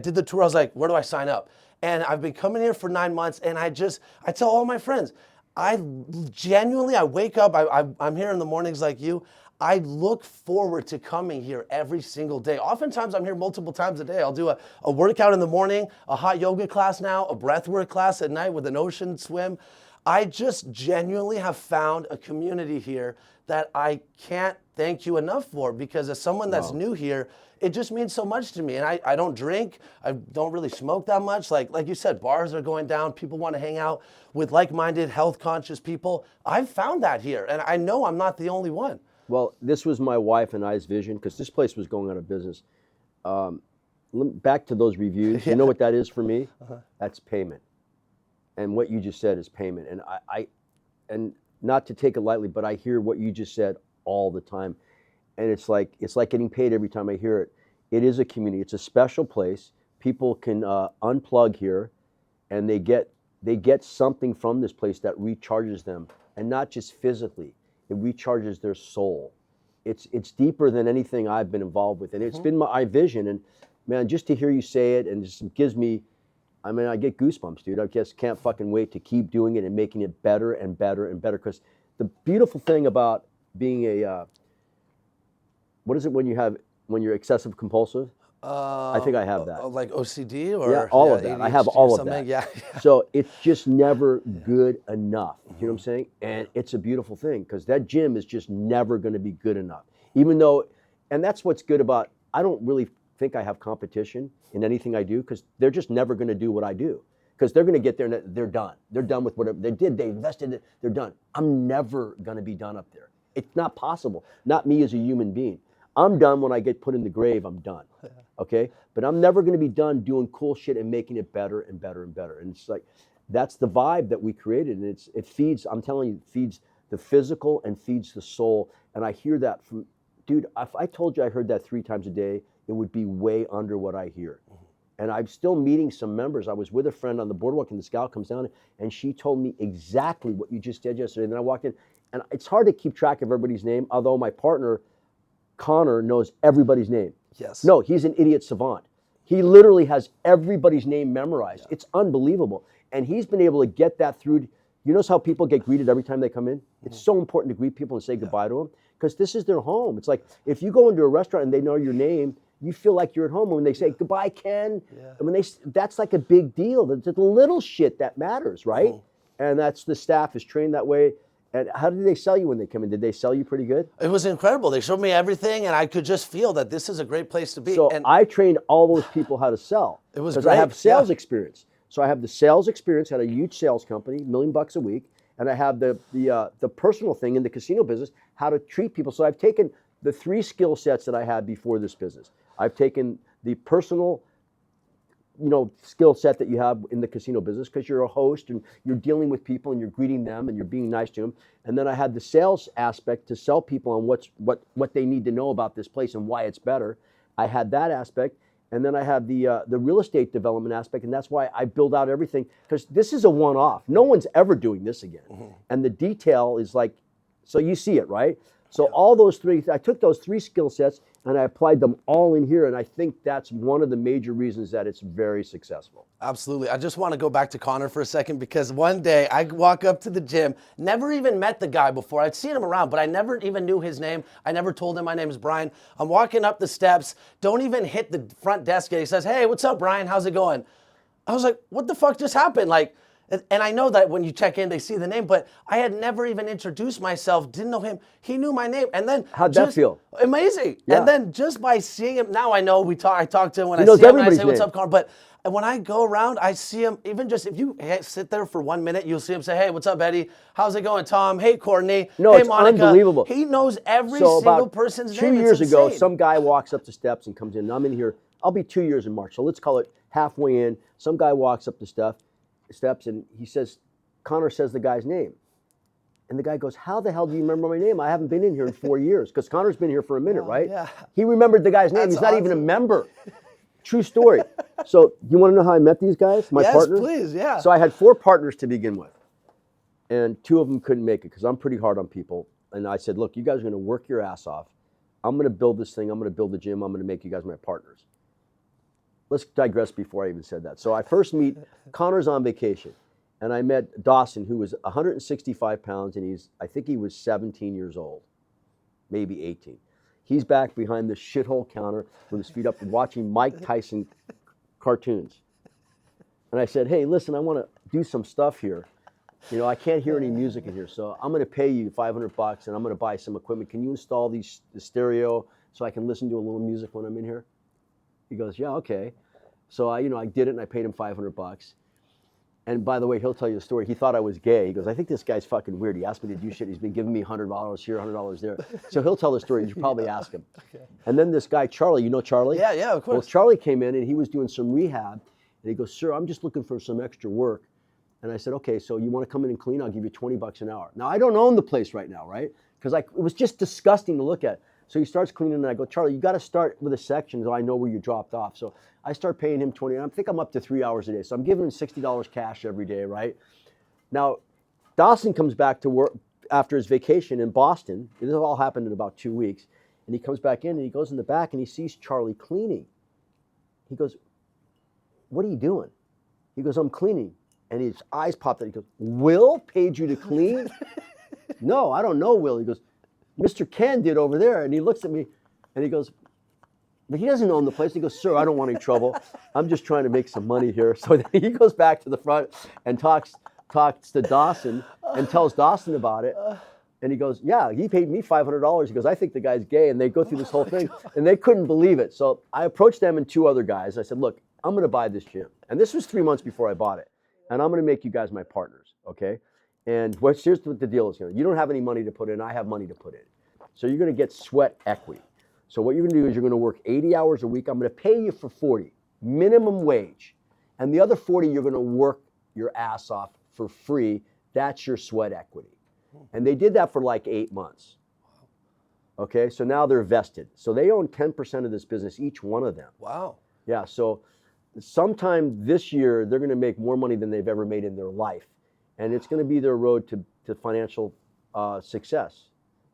did the tour. I was like, where do I sign up? And I've been coming here for 9 months, and I tell all my friends, I wake up, I'm here in the mornings like you. I look forward to coming here every single day. Oftentimes I'm here multiple times a day. I'll do a workout in the morning, a hot yoga class now, a breathwork class at night with an ocean swim. I just genuinely have found a community here that I can't thank you enough for, because as someone that's new here, it just means so much to me. And I don't drink, I don't really smoke that much. Like you said, bars are going down, people want to hang out with like-minded, health-conscious people. I've found that here, and I know I'm not the only one. Well, this was my wife and I's vision, because this place was going out of business. Back to those reviews, you know what that is for me? That's payment. And what you just said is payment. And and not to take it lightly, but I hear what you just said all the time. And it's like getting paid every time I hear it. It is a community. It's a special place. People can unplug here, and they get something from this place that recharges them, and not just physically. It recharges their soul. It's deeper than anything I've been involved with, and it's been my vision. And man, just to hear you say it, and just gives me, I mean, I get goosebumps, dude. I just can't fucking wait to keep doing it and making it better and better and better. Because the beautiful thing about being a what is it when you're excessive compulsive? I think I have that. Like OCD or all of that. I have all of that. Yeah. So it's just never good enough. You know what I'm saying? And it's a beautiful thing, because that gym is just never going to be good enough. Even though, and that's what's good about, I don't really think I have competition in anything I do, because they're just never going to do what I do. Because they're going to get there and they're done. They're done with whatever they did. They invested, they're done. I'm never going to be done up there. It's not possible. Not me as a human being. I'm done when I get put in the grave. I'm done. Okay? But I'm never going to be done doing cool shit and making it better and better and better. And it's like, that's the vibe that we created. And it feeds, I'm telling you, it feeds the physical and feeds the soul. And I hear that from, dude, if I told you I heard that 3 times a day, it would be way under what I hear. And I'm still meeting some members. I was with a friend on the boardwalk, and this gal comes down, and she told me exactly what you just said yesterday. And then I walked in, and it's hard to keep track of everybody's name, although my partner, Connor, knows everybody's name. Yes. No, he's an idiot savant. He literally has everybody's name memorized. Yeah. It's unbelievable. And he's been able to get that through. You notice how people get greeted every time they come in? It's so important to greet people and say goodbye to them, because this is their home. It's like if you go into a restaurant and they know your name, you feel like you're at home. And when they say goodbye, Ken, and that's like a big deal. It's the little shit that matters, right? And that's, the staff is trained that way. And how did they sell you when they come in? Did they sell you pretty good? It was incredible. They showed me everything, and I could just feel that this is a great place to be. So and I trained all those people how to sell. It was because great. I have sales experience. So I have the sales experience, had a huge sales company, $1 million a week, and I have the personal thing in the casino business, how to treat people. So I've taken the 3 skill sets that I had before this business. I've taken the personal, skill set that you have in the casino business because you're a host and you're dealing with people and you're greeting them and you're being nice to them. And then I had the sales aspect to sell people on what they need to know about this place and why it's better. I had that aspect. And then I have the real estate development aspect, and that's why I build out everything, because this is a one-off. No one's ever doing this again. And the detail is like, so you see it, right? So all those 3, I took those 3 skill sets and I applied them all in here, and I think that's one of the major reasons that it's very successful. Absolutely. I just want to go back to Connor for a second, because one day I walk up to the gym, never even met the guy before. I'd seen him around, but I never even knew his name. I never told him my name is Brian. I'm walking up the steps, don't even hit the front desk yet. He says, "Hey, what's up, Brian? How's it going?" I was like, what the fuck just happened? Like, and I know that when you check in, they see the name, but I had never even introduced myself, didn't know him. He knew my name. And then How'd that feel? Amazing. Yeah. And then just by seeing him, now I know I talk to him when He I knows see him and I everybody's say, "What's name." up, Connor?" But when I go around, I see him, even just if you sit there for 1 minute, you'll see him say, "Hey, what's up, Eddie? How's it going, Tom? Hey, Courtney. No, hey, it's Monica." unbelievable. He knows every So single about person's 2 name. years It's ago, insane. some guy walks up the steps and comes in, and I'm in here. I'll be 2 years in March, so let's call it halfway in. Some guy walks up the steps, and he says, Connor says the guy's name. And the guy goes, "How the hell do you remember my name? I haven't been in here in 4 years." Because Connor's been here for a minute, right? yeah. He remembered the guy's name. That's He's not even a awesome. member. True story. So you want to know how I met these guys, my Yes, partners? please, yeah. So I had 4 partners to begin with. And 2 of them couldn't make it because I'm pretty hard on people. And I said, "Look, you guys are going to work your ass off. I'm going to build this thing. I'm going to build the gym. I'm going to make you guys my partners." Let's digress before I even said that. So I first meet, Connor's on vacation. And I met Dawson, who was 165 pounds, and I think he was 17 years old, maybe 18. He's back behind the shithole counter with his feet up watching Mike Tyson cartoons. And I said, "Hey, listen, I want to do some stuff here. I can't hear any music in here, so I'm going to pay you $500 and I'm going to buy some equipment. Can you install the stereo so I can listen to a little music when I'm in here?" He goes, "Yeah, okay." So I did it, and I paid him $500. And by the way, he'll tell you the story. He thought I was gay. He goes, "I think this guy's fucking weird. He asked me to do shit. He's been giving me $100 here, $100 there." So he'll tell the story. You should probably ask him. Okay. And then this guy, Charlie, you know Charlie? Yeah, of course. Well, Charlie came in, and he was doing some rehab. And he goes, "Sir, I'm just looking for some extra work." And I said, "Okay, so you want to come in and clean? I'll give you $20 an hour." Now, I don't own the place right now, right? Because it was just disgusting to look at. So he starts cleaning, and I go, "Charlie, you got to start with a section so I know where you dropped off." So I start paying him 20, and I think I'm up to 3 hours a day. So I'm giving him $60 cash every day, right? Now, Dawson comes back to work after his vacation in Boston. This all happened in about 2 weeks. And he comes back in, and he goes in the back, and he sees Charlie cleaning. He goes, "What are you doing?" He goes, "I'm cleaning." And his eyes popped out. He goes, "Will paid you to clean?" "No, I don't know Will." He goes, "Mr. Ken did over there." And he looks at me, and he goes, but he doesn't own the place. He goes, "Sir, I don't want any trouble. I'm just trying to make some money here." So then he goes back to the front and talks to Dawson and tells Dawson about it. And he goes, "Yeah, he paid me $500. He goes, "I think the guy's gay." And they go through this whole thing, and they couldn't believe it. So I approached them and 2 other guys. I said, "Look, I'm going to buy this gym." And this was 3 months before I bought it. "And I'm going to make you guys my partners, okay? And here's what the deal is. You don't have any money to put in. I have money to put in. So you're going to get sweat equity. So what you're going to do is you're going to work 80 hours a week. I'm going to pay you for 40, minimum wage. And the other 40, you're going to work your ass off for free. That's your sweat equity." And they did that for like 8 months. Okay, so now they're vested. So they own 10% of this business, each one of them. Wow. Yeah, so sometime this year, they're going to make more money than they've ever made in their life. And it's going to be their road to financial success.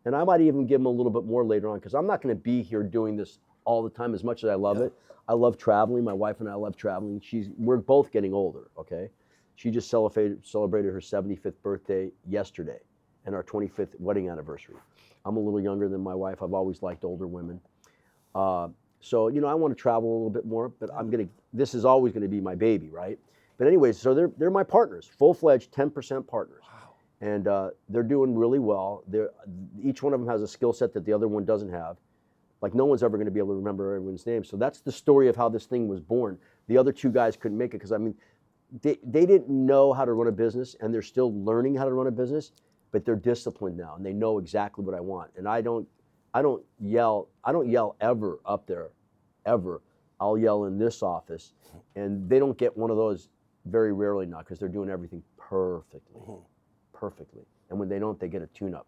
And I might even give them a little bit more later on, because I'm not going to be here doing this all the time as much as I love it. I love traveling. My wife and I love traveling. We're both getting older, okay? She just celebrated her 75th birthday yesterday and our 25th wedding anniversary. I'm a little younger than my wife. I've always liked older women. So, I want to travel a little bit more, but this is always going to be my baby, right? But anyways, so they're my partners, full-fledged 10% partners. Wow. And they're doing really well. Each one of them has a skill set that the other one doesn't have. Like, no one's ever going to be able to remember everyone's name. So that's the story of how this thing was born. The other 2 guys couldn't make it because, they didn't know how to run a business, and they're still learning how to run a business, but they're disciplined now, and they know exactly what I want. And I don't yell ever up there, ever. I'll yell in this office, and they don't get one of those very rarely now because they're doing everything perfectly, perfectly. And when they don't, they get a tune-up.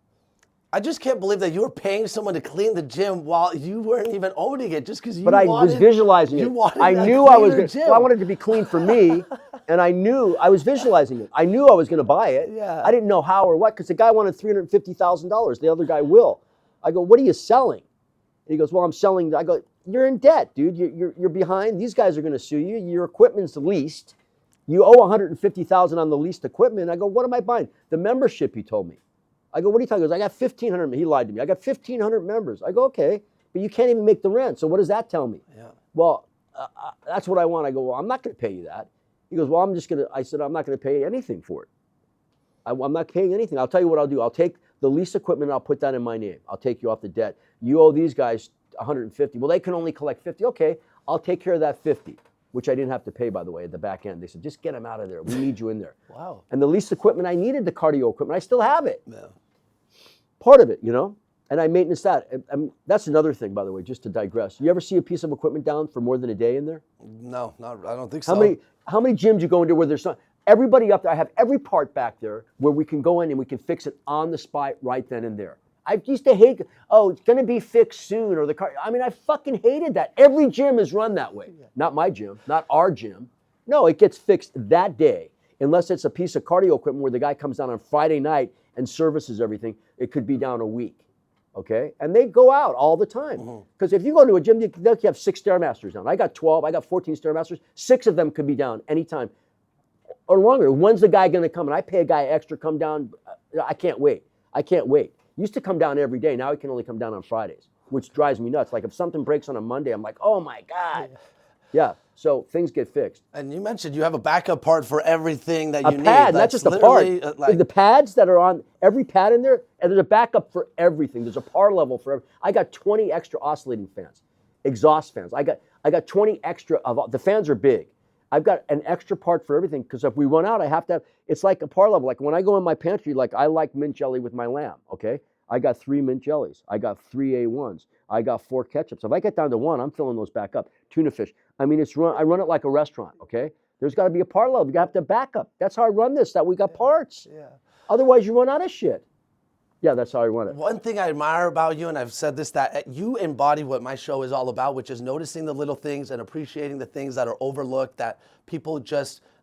I just can't believe that you were paying someone to clean the gym while you weren't even owning it, just because you But I wanted, was visualizing it. I knew I was going to. Well, I wanted it to be clean for me, and I knew I was visualizing it. I knew I was going to buy it. Yeah. I didn't know how or what, because the guy wanted $350,000. The other guy will. I go, what are you selling? And he goes, well, I'm selling. I go, you're in debt, dude. You're behind. These guys are going to sue you. Your equipment's leased. You owe $150,000 on the leased equipment. I go, what am I buying? The membership, he told me. I go, what are you talking about? He goes, I got 1,500. He lied to me. I got 1,500 members. I go, okay, but you can't even make the rent. So what does that tell me? Yeah. Well, that's what I want. I go, well, I'm not going to pay you that. He goes, well, I said, I'm not going to pay anything for it. I'm not paying anything. I'll tell you what I'll do. I'll take the lease equipment and I'll put that in my name. I'll take you off the debt. You owe these guys 150. Well, they can only collect 50. Okay, I'll take care of that 50, which I didn't have to pay, by the way, at the back end. They said, just get them out of there. We need you in there. Wow. And the lease equipment, I needed the cardio equipment. I still have it. Yeah. Part of it, you know? And I maintenance that. That's another thing, by the way, just to digress. You ever see a piece of equipment down for more than a day in there? No, I don't think so. How many gyms you go into where there's not? Everybody up there, I have every part back there where we can go in and we can fix it on the spot right then and there. I used to hate, oh, it's going to be fixed soon, or the car. I mean, I fucking hated that. Every gym is run that way. Not my gym, not our gym. No, it gets fixed that day, unless it's a piece of cardio equipment where the guy comes down on Friday night and services everything. It could be down a week. Okay, and they go out all the time. Because if you go to a gym, they'll have 6 Stairmasters down. I got 12, I got 14 Stairmasters. 6 of them could be down anytime or longer. When's the guy going to come? And I pay a guy extra come down. I can't wait. Used to come down every day. Now he can only come down on Fridays, which drives me nuts. Like if something breaks on a Monday, I'm like, oh my God. Yeah, so things get fixed. And you mentioned you have a backup part for everything that you need. A pad, not just a part. The pads that are on every pad in there, and there's a backup for everything. There's a par level for everything. I got 20 extra oscillating fans, exhaust fans. I got 20 extra of the fans are big. I've got an extra part for everything because if we run out, I have to have. It's like a par level. Like when I go in my pantry, like I like mint jelly with my lamb. Okay, I got 3 mint jellies. I got 3 A1s. I got 4 ketchups. If I get down to 1, I'm filling those back up. Tuna fish. I mean, I run it like a restaurant, okay? There's got to be a part level. You have to back up. That's how I run this, that we got parts. Yeah. Otherwise, you run out of shit. Yeah, that's how I run it. One thing I admire about you, and I've said this, that you embody what my show is all about, which is noticing the little things and appreciating the things that are overlooked that people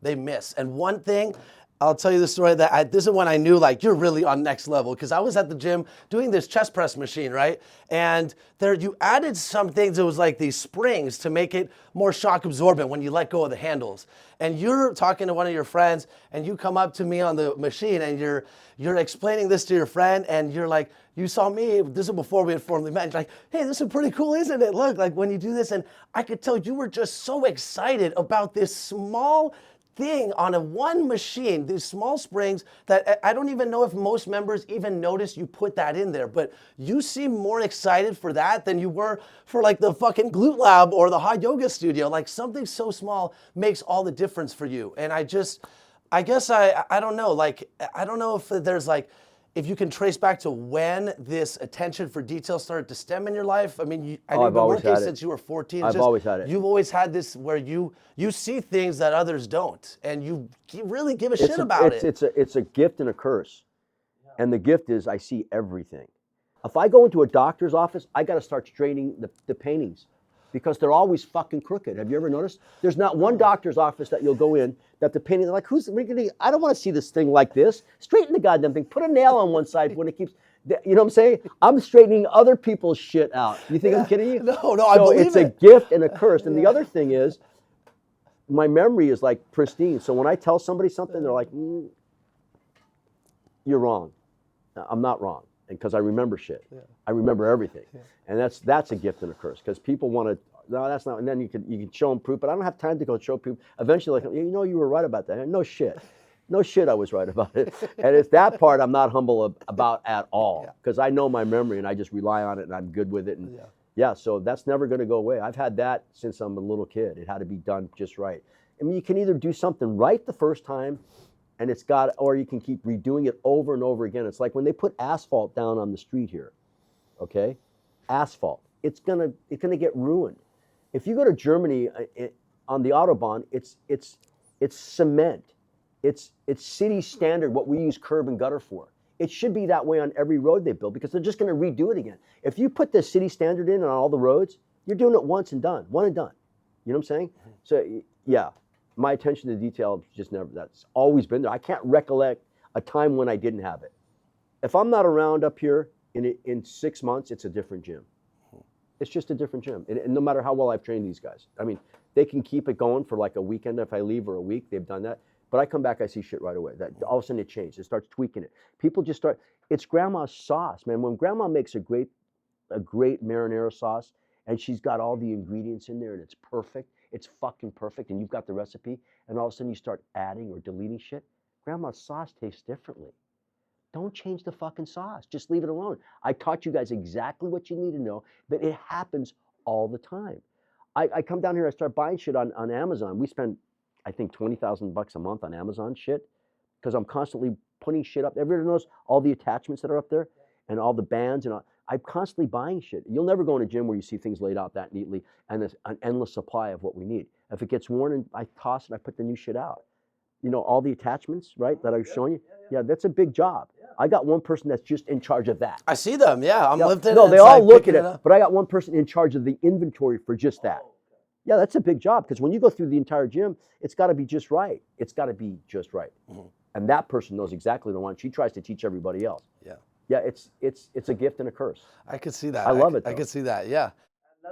they miss. And one thing, I'll tell you the story that this is when I knew like you're really on next level, because I was at the gym doing this chest press machine, right? And there you added some things. It was like these springs to make it more shock absorbent when you let go of the handles. And you're talking to one of your friends, and you come up to me on the machine, and you're explaining this to your friend, and you're like, you saw me. This is before we had formally met. You're like, hey, this is pretty cool, isn't it? Look, like when you do this, and I could tell you were just so excited about this small thing on one machine, these small springs that I don't even know if most members even notice you put that in there, but you seem more excited for that than you were for like the fucking glute lab or the hot yoga studio. Like something so small makes all the difference for you. And I guess I don't know, like, I don't know if there's like, if you can trace back to when this attention for detail started to stem in your life. I mean, I know you've been working since you were 14. I've always had it. You've always had this where you see things that others don't, and you really give a shit about it. It's a gift and a curse. And the gift is I see everything. If I go into a doctor's office, I got to start straightening the paintings because they're always fucking crooked. Have you ever noticed? There's not one doctor's office that you'll go in that the painting, they're like, I don't want to see this thing like this. Straighten the goddamn thing. Put a nail on one side when it keeps, you know what I'm saying? I'm straightening other people's shit out. You think I'm kidding you? No, I believe it. It's a gift and a curse. And the other thing is, my memory is like pristine. So when I tell somebody something, they're like, you're wrong. I'm not wrong. And because I remember shit. Yeah. I remember everything. Yeah. And that's a gift and a curse because people want to, no, that's not, and then you can show them proof, but I don't have time to go show people. Eventually, like, you know, you were right about that. No shit. No shit, I was right about it. And it's that part I'm not humble about at all because I know my memory and I just rely on it and I'm good with it. And so that's never going to go away. I've had that since I'm a little kid. It had to be done just right. I mean, you can either do something right the first time, and or you can keep redoing it over and over again. It's like when they put asphalt down on the street here, okay? Asphalt, it's gonna get ruined. If you go to Germany on the Autobahn, it's cement. It's city standard what we use curb and gutter for. It should be that way on every road they build because they're just going to redo it again. If you put the city standard in on all the roads, you're doing it once and done, one and done. You know what I'm saying? So yeah, my attention to detail just never, that's always been there. I can't recollect a time when I didn't have it. If I'm not around up here in 6 months, it's a different gym. It's just a different gym. And no matter how well I've trained these guys. I mean, they can keep it going for like a weekend if I leave or a week, they've done that. But I come back, I see shit right away. That all of a sudden it changed. It starts tweaking it. People just start. It's grandma's sauce, man. When grandma makes a great marinara sauce, and she's got all the ingredients in there, and it's perfect. It's fucking perfect, and you've got the recipe. And all of a sudden you start adding or deleting shit. Grandma's sauce tastes differently. Don't change the fucking sauce. Just leave it alone. I taught you guys exactly what you need to know, but it happens all the time. I come down here, I start buying shit on Amazon. We spend, I think, $20,000 a month on Amazon shit because I'm constantly putting shit up. Everybody knows all the attachments that are up there and all the bands and all. I'm constantly buying shit. You'll never go in a gym where you see things laid out that neatly and there's an endless supply of what we need. If it gets worn, and I toss it, I put the new shit out. You know, all the attachments, right, that I was showing you? Yeah, that's a big job. I got one person that's just in charge of that. I see them, yeah. I'm lifting. No, they all look at it, but I got one person in charge of the inventory for just that. Yeah, that's a big job because when you go through the entire gym, it's got to be just right. It's got to be just right. Mm-hmm. And that person knows exactly the one. She tries to teach everybody else. Yeah. Yeah, it's a gift and a curse. I could see that. I love it, though. I could see that, yeah.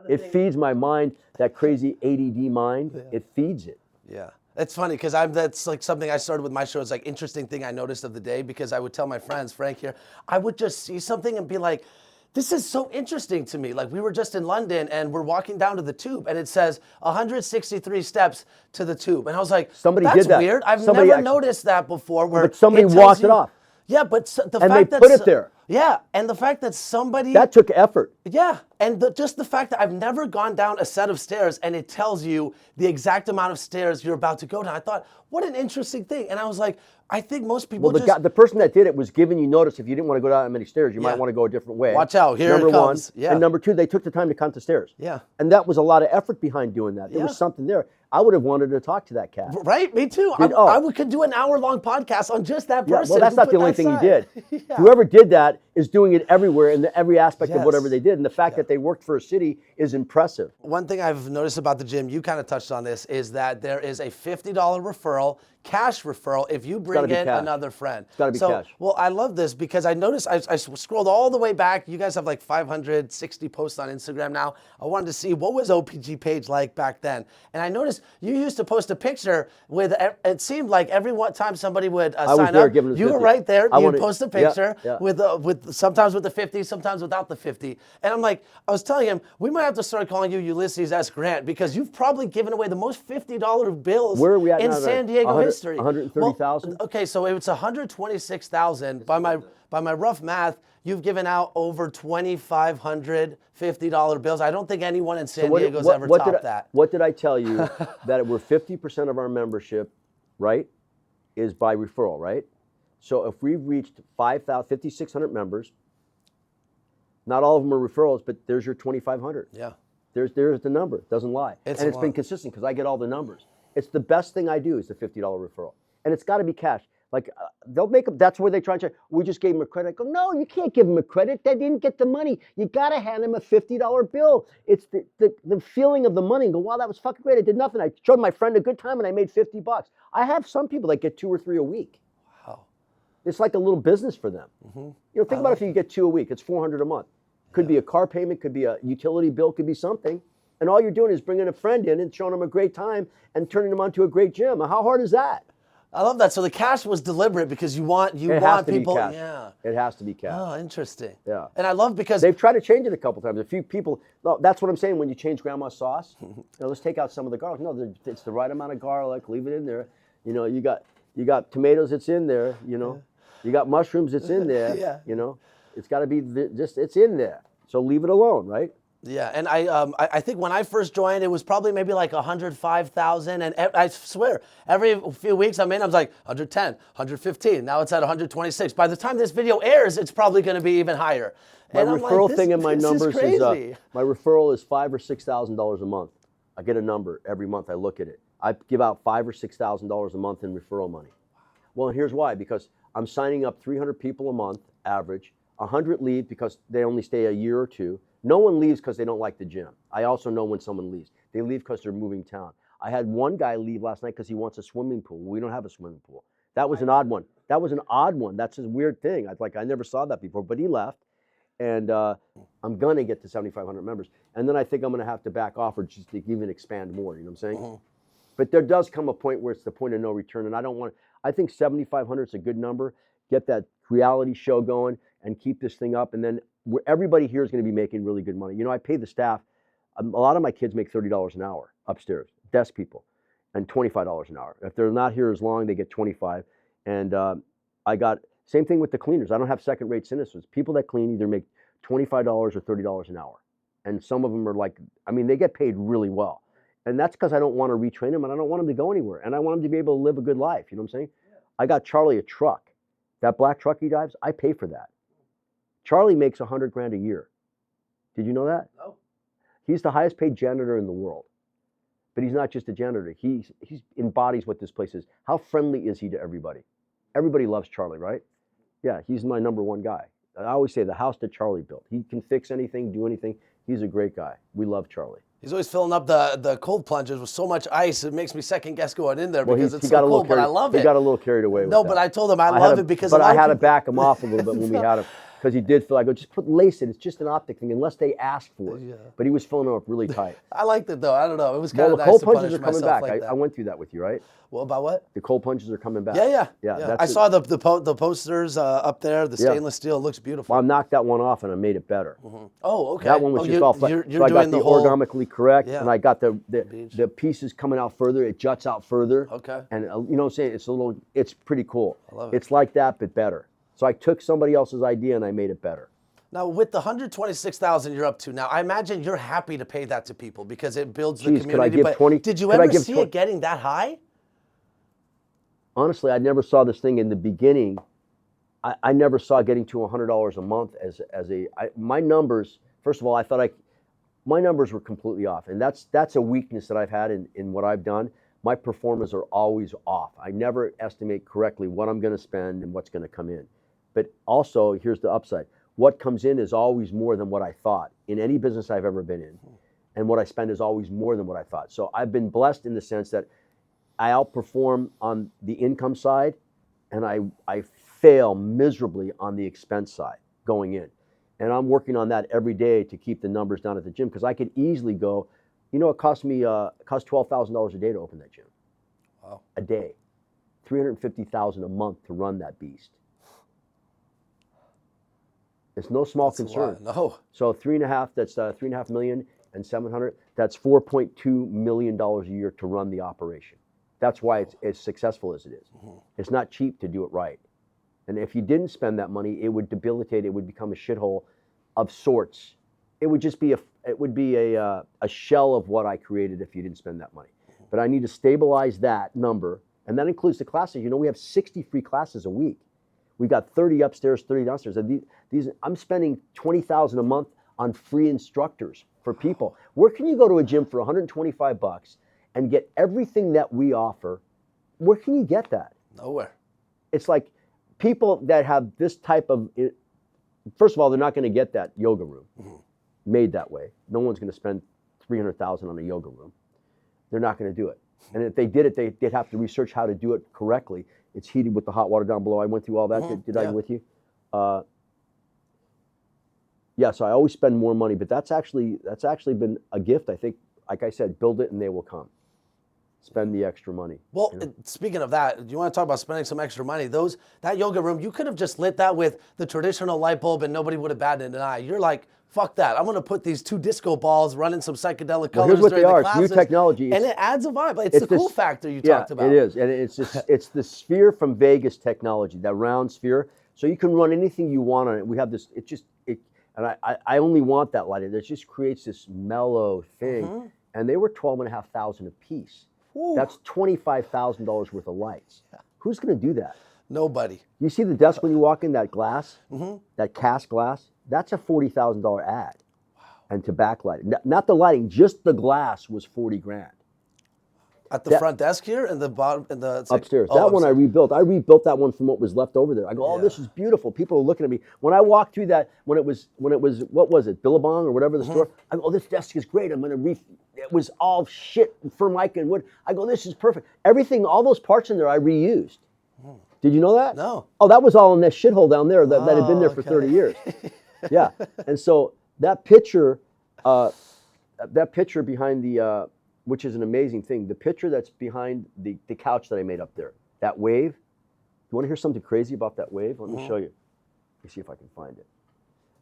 It feeds my mind, that crazy ADD mind. Yeah. It feeds it. Yeah. It's funny because that's like something I started with my show. It's like interesting thing I noticed of the day because I would tell my friends, Frank here, I would just see something and be like, this is so interesting to me. Like we were just in London and we're walking down to the tube and it says 163 steps to the tube. And I was like, somebody that's did that. Weird. I've never noticed that before. Where but somebody walked it off. Yeah, but the and fact they that put it there. Yeah, and the fact that somebody that took effort. Yeah, and just the fact that I've never gone down a set of stairs and it tells you the exact amount of stairs you're about to go down. I thought, what an interesting thing. And I was like, I think most people the person that did it was giving you notice if you didn't want to go down that many stairs, you might want to go a different way. Watch out, here number it comes. One. Yeah. And number two, they took the time to count the stairs. Yeah. And that was a lot of effort behind doing that. There was something there. I would have wanted to talk to that cat. Right, me too. I could do an hour-long podcast on just that person. Yeah, well, that's not the only thing he did. Yeah. Whoever did that is doing it everywhere in every aspect of whatever they did. And the fact that they worked for a city is impressive. One thing I've noticed about the gym, you kind of touched on this, is that there is a $50 referral, cash referral, if you bring in another friend. It's got to be cash. Well, I love this because I noticed, I scrolled all the way back. You guys have like 560 posts on Instagram now. I wanted to see what was OPG page like back then. And I noticed you used to post a picture with, it seemed like every time somebody would sign up, you were right there. You'd post a picture with sometimes with the 50, sometimes without the 50. And I'm like, I was telling him, we might have to start calling you Ulysses S. Grant because you've probably given away the most $50 bills in San Diego history. 130,000. Well, okay, so it's 126,000. By my rough math, you've given out over 2,500 $50 bills. I don't think anyone in San Diego's ever topped that. What did I tell you? That we're 50% of our membership, right, is by referral, right? So if we've reached 5,600 members, not all of them are referrals, but there's your 2,500. Yeah. There's the number. It doesn't lie. It's been consistent because I get all the numbers. It's the best thing I do is the $50 referral. And it's got to be cash. Like, they'll make them, that's where they try and say, we just gave them a credit. I go, no, you can't give them a credit. They didn't get the money. You got to hand them a $50 bill. It's the feeling of the money. And go, wow, that was fucking great. I did nothing. I showed my friend a good time and I made $50. I have some people that get 2 or 3 a week. Wow. It's like a little business for them. Mm-hmm. You know, think about if you get 2 a week. It's $400 a month. Could be a car payment, could be a utility bill, could be something. And all you're doing is bringing a friend in and showing them a great time and turning them onto a great gym. How hard is that? I love that. So the cash was deliberate because you want people. Yeah, it has to be cash. Oh, interesting. Yeah, and I love because they've tried to change it a couple times. A few people. No, that's what I'm saying. When you change grandma's sauce, let's take out some of the garlic. No, it's the right amount of garlic. Leave it in there. You know, you got tomatoes. It's in there. You know, you got mushrooms. It's in there. You know, it's got to be it's in there. So leave it alone, right? Yeah, and I think when I first joined, it was probably maybe like 105,000, and I swear every few weeks I'm in, I was like 110, 115. Now it's at 126. By the time this video airs, it's probably going to be even higher. My And I'm like, referral thing in my this numbers is crazy. my referral is $5,000 or $6,000 a month. I get a number every month. I look at it. I give out $5,000 or $6,000 a month in referral money. Well, and here's why: because I'm signing up 300 people a month, average. 100 leave because they only stay a year or two. No one leaves because they don't like the gym. I also know when someone leaves. They leave because they're moving town. I had one guy leave last night because he wants a swimming pool. We don't have a swimming pool. That was an odd one. That was an odd one. That's a weird thing. I never saw that before, but he left. And I'm going to get to 7,500 members. And then I think I'm going to have to back off or just to even expand more, you know what I'm saying? Mm-hmm. But there does come a point where it's the point of no return. And I think 7,500 is a good number. Get that reality show going and keep this thing up. And then everybody here is going to be making really good money. You know, I pay the staff. A lot of my kids make $30 an hour upstairs, desk people, and $25 an hour. If they're not here as long, they get 25. And I got, same thing with the cleaners. I don't have second-rate citizens. People that clean either make $25 or $30 an hour. And some of them are like, I mean, they get paid really well. And that's because I don't want to retrain them and I don't want them to go anywhere. And I want them to be able to live a good life. You know what I'm saying? Yeah. I got Charlie a truck. That black truck he drives, I pay for that. Charlie makes $100,000 a year. Did you know that? No. He's the highest paid janitor in the world. But he's not just a janitor. He embodies what this place is. How friendly is he to everybody? Everybody loves Charlie, right? Yeah, he's my number one guy. I always say the house that Charlie built. He can fix anything, do anything. He's a great guy. We love Charlie. He's always filling up the cold plungers with so much ice, it makes me second guess going in there because it's so cold, but I love it. He got a little carried away with that. No, but I told him I love it because I had to back him off a little bit when we had him. Because he did feel, I go, just lace it. It's just an optic thing, unless they ask for it. Yeah. But he was filling it up really tight. I liked it though. I don't know. It was kind of nice to punish myself. The cold plunges are coming back. Like I went through that with you, right? Well, about what? The cold plunges are coming back. Yeah. I saw the posters up there. The stainless steel looks beautiful. Well, I knocked that one off and I made it better. Mm-hmm. Oh, okay. That one was just all flat. So I got the ergonomically correct, and I got the pieces coming out further. It juts out further. Okay. And you know what I'm saying? It's pretty cool. I love it. It's like that, but better. So I took somebody else's idea and I made it better. Now, with the 126,000 you're up to now, I imagine you're happy to pay that to people because it builds the community. Could I give 20? Did you ever see it getting that high? Honestly, I never saw this thing in the beginning. I never saw getting to $100 a month my numbers. First of all, my numbers were completely off, and that's a weakness that I've had in what I've done. My performers are always off. I never estimate correctly what I'm going to spend and what's going to come in. But also, here's the upside. What comes in is always more than what I thought in any business I've ever been in. And what I spend is always more than what I thought. So I've been blessed in the sense that I outperform on the income side and I fail miserably on the expense side going in. And I'm working on that every day to keep the numbers down at the gym because I could easily go, you know, it cost $12,000 a day to open that gym. Wow. A day. $350,000 a month to run that beast. It's no small concern. No. So 3.5, that's 3.5 million and 700. That's $4.2 million a year to run the operation. That's why it's as successful as it is. Mm-hmm. It's not cheap to do it right. And if you didn't spend that money, it would debilitate. It would become a shithole of sorts. It would just be a shell of what I created if you didn't spend that money. Mm-hmm. But I need to stabilize that number, and that includes the classes. You know, we have 60 free classes a week. We got 30 upstairs, 30 downstairs. And I'm spending $20,000 a month on free instructors for people. Where can you go to a gym for $125 and get everything that we offer? Where can you get that? Nowhere. It's like people that have this type of, first of all, they're not going to get that yoga room made that way. No one's going to spend $300,000 on a yoga room. They're not going to do it. And if they did it, they'd have to research how to do it correctly. It's heated with the hot water down below. I went through all that. Did I with you? Yeah, so I always spend more money, but that's actually been a gift. I think, like I said, build it and they will come. Spend the extra money. Well, you know? Speaking of that, you want to talk about spending some extra money? That yoga room, you could have just lit that with the traditional light bulb and nobody would have batted an eye. You're like, fuck that. I'm going to put these 2 disco balls running some psychedelic colors here's what during they are. the classes. It's new technology. And it adds a vibe. It's the cool factor you talked about. It is. And it's the sphere from Vegas technology, that round sphere. So you can run anything you want on it. We have this, And I only want that lighting. That just creates this mellow thing. And they were $12,500 a piece. Woo. That's $25,000 worth of lights. Who's going to do that? Nobody. You see the desk when you walk in, that glass, that cast glass? That's a $40,000 ad. Wow. And to backlight it. Not the lighting, just the glass was 40 grand. At the front desk here and the bottom and the upstairs. Oh, that one I upstairs. rebuilt. I rebuilt that one from what was left over there. I go, oh, this is beautiful. People are looking at me. When I walked through that, when it was what was it, Billabong or whatever the store, I go, oh, this desk is great. I'm gonna it was all shit Formica and wood. I go, this is perfect. Everything, all those parts in there I reused. Did you know that? No. Oh, that was all in that shithole down there that had been there for 30 years. Yeah. And so that picture behind the which is an amazing thing. The picture that's behind the couch that I made up there, that wave. You want to hear something crazy about that wave? Let me show you. Let me see if I can find it.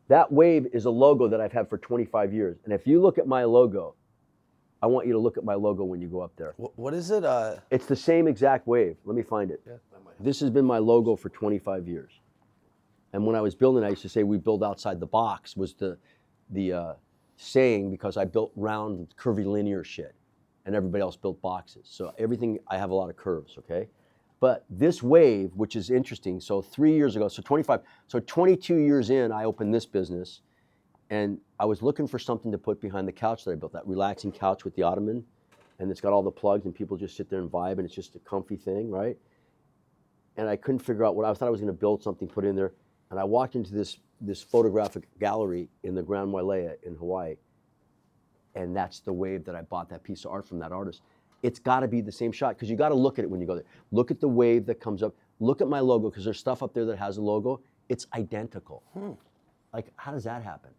That wave is a logo that I've had for 25 years. And if you look at my logo, I want you to look at my logo when you go up there. What is it? It's the same exact wave. Let me find it. Yeah, this has been my logo for 25 years. And when I was building, I used to say we build outside the box was the saying, because I built round, curvy, linear shit. And everybody else built boxes. So everything, I have a lot of curves, okay? But this wave, which is interesting, so 3 years ago, so 22 years in, I opened this business, and I was looking for something to put behind the couch that I built, that relaxing couch with the ottoman, and it's got all the plugs, and people just sit there and vibe, and it's just a comfy thing, right? And I couldn't figure out what, I thought I was gonna build something, put in there, and I walked into this photographic gallery in the Grand Wailea in Hawaii, and that's the wave that I bought that piece of art from that artist. It's got to be the same shot, because you got to look at it when you go there. Look at the wave that comes up. Look at my logo, because there's stuff up there that has a logo. It's identical. Like, how does that happen?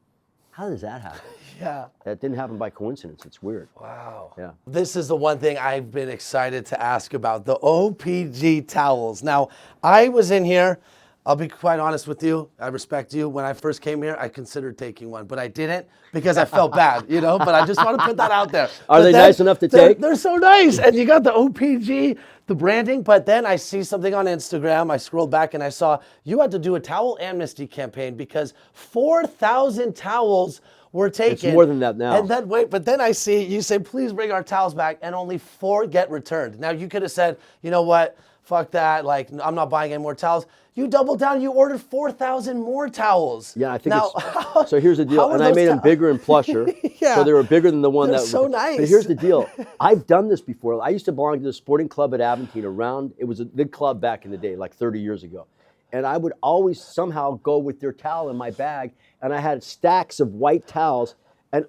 How does that happen? Yeah. That didn't happen by coincidence. It's weird. Wow. Yeah. This is the one thing I've been excited to ask about, the OPG towels. Now, I was in here. I'll be quite honest with you. I respect you. When I first came here, I considered taking one, but I didn't because I felt bad, you know? But I just want to put that out there. Are they nice enough to take? They're so nice. And you got the OPG, the branding, but then I see something on Instagram. I scrolled back and I saw you had to do a towel amnesty campaign because 4,000 towels were taken. It's more than that now. And then but then I see you say, please bring our towels back, and only 4 get returned. Now you could have said, you know what? Fuck that, like, I'm not buying any more towels. You doubled down, you ordered 4,000 more towels. Yeah, I think it's, so here's the deal, and I made them bigger and plusher, Yeah. so they were bigger than the one They're that so nice. But here's the deal, I've done this before. I used to belong to the sporting club at Aventine it was a big club back in the day, like 30 years ago. And I would always somehow go with their towel in my bag, and I had stacks of white towels, and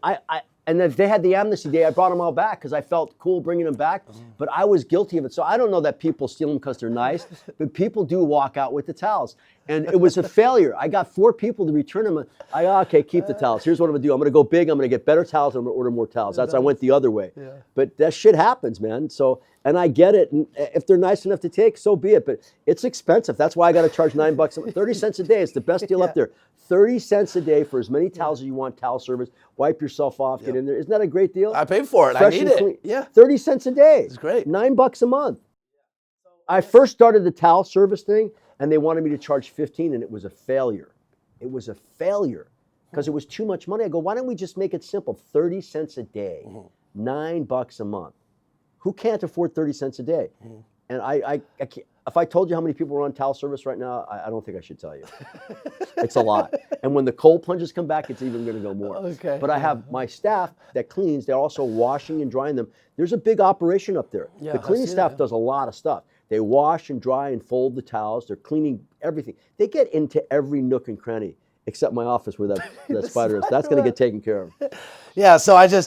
and if they had the amnesty day, I brought them all back because I felt cool bringing them back, but I was guilty of it. So I don't know that people steal them because they're nice, but people do walk out with the towels. And it was a failure. I got 4 people to return them. Okay, keep the towels. Here's what I'm gonna do. I'm gonna go big, I'm gonna get better towels, I'm gonna order more towels. I went the other way. Yeah. But that shit happens, man. So, and I get it, and if they're nice enough to take, so be it, but it's expensive. That's why I gotta charge $9, 30 cents a day. It's the best deal up there. 30 cents a day for as many towels as you want, towel service, wipe yourself off, get in there. Isn't that a great deal? I paid for it, Fresh I need and it. clean. Yeah. 30 cents a day. It's great. $9 a month. I first started the towel service thing, and they wanted me to charge 15, and it was a failure. It was a failure because it was too much money. I go, why don't we just make it simple? 30 cents a day, $9 a month. Who can't afford 30 cents a day? And I can't, if I told you how many people are on towel service right now, I don't think I should tell you. It's a lot. And when the cold plunges come back, it's even going to go more. Okay. But I have my staff that cleans. They're also washing and drying them. There's a big operation up there. Yeah, the cleaning staff that. does a lot of stuff. They wash and dry and fold the towels. They're cleaning everything. They get into every nook and cranny, except my office where that spider is. That's going to get taken care of. Yeah, so I don't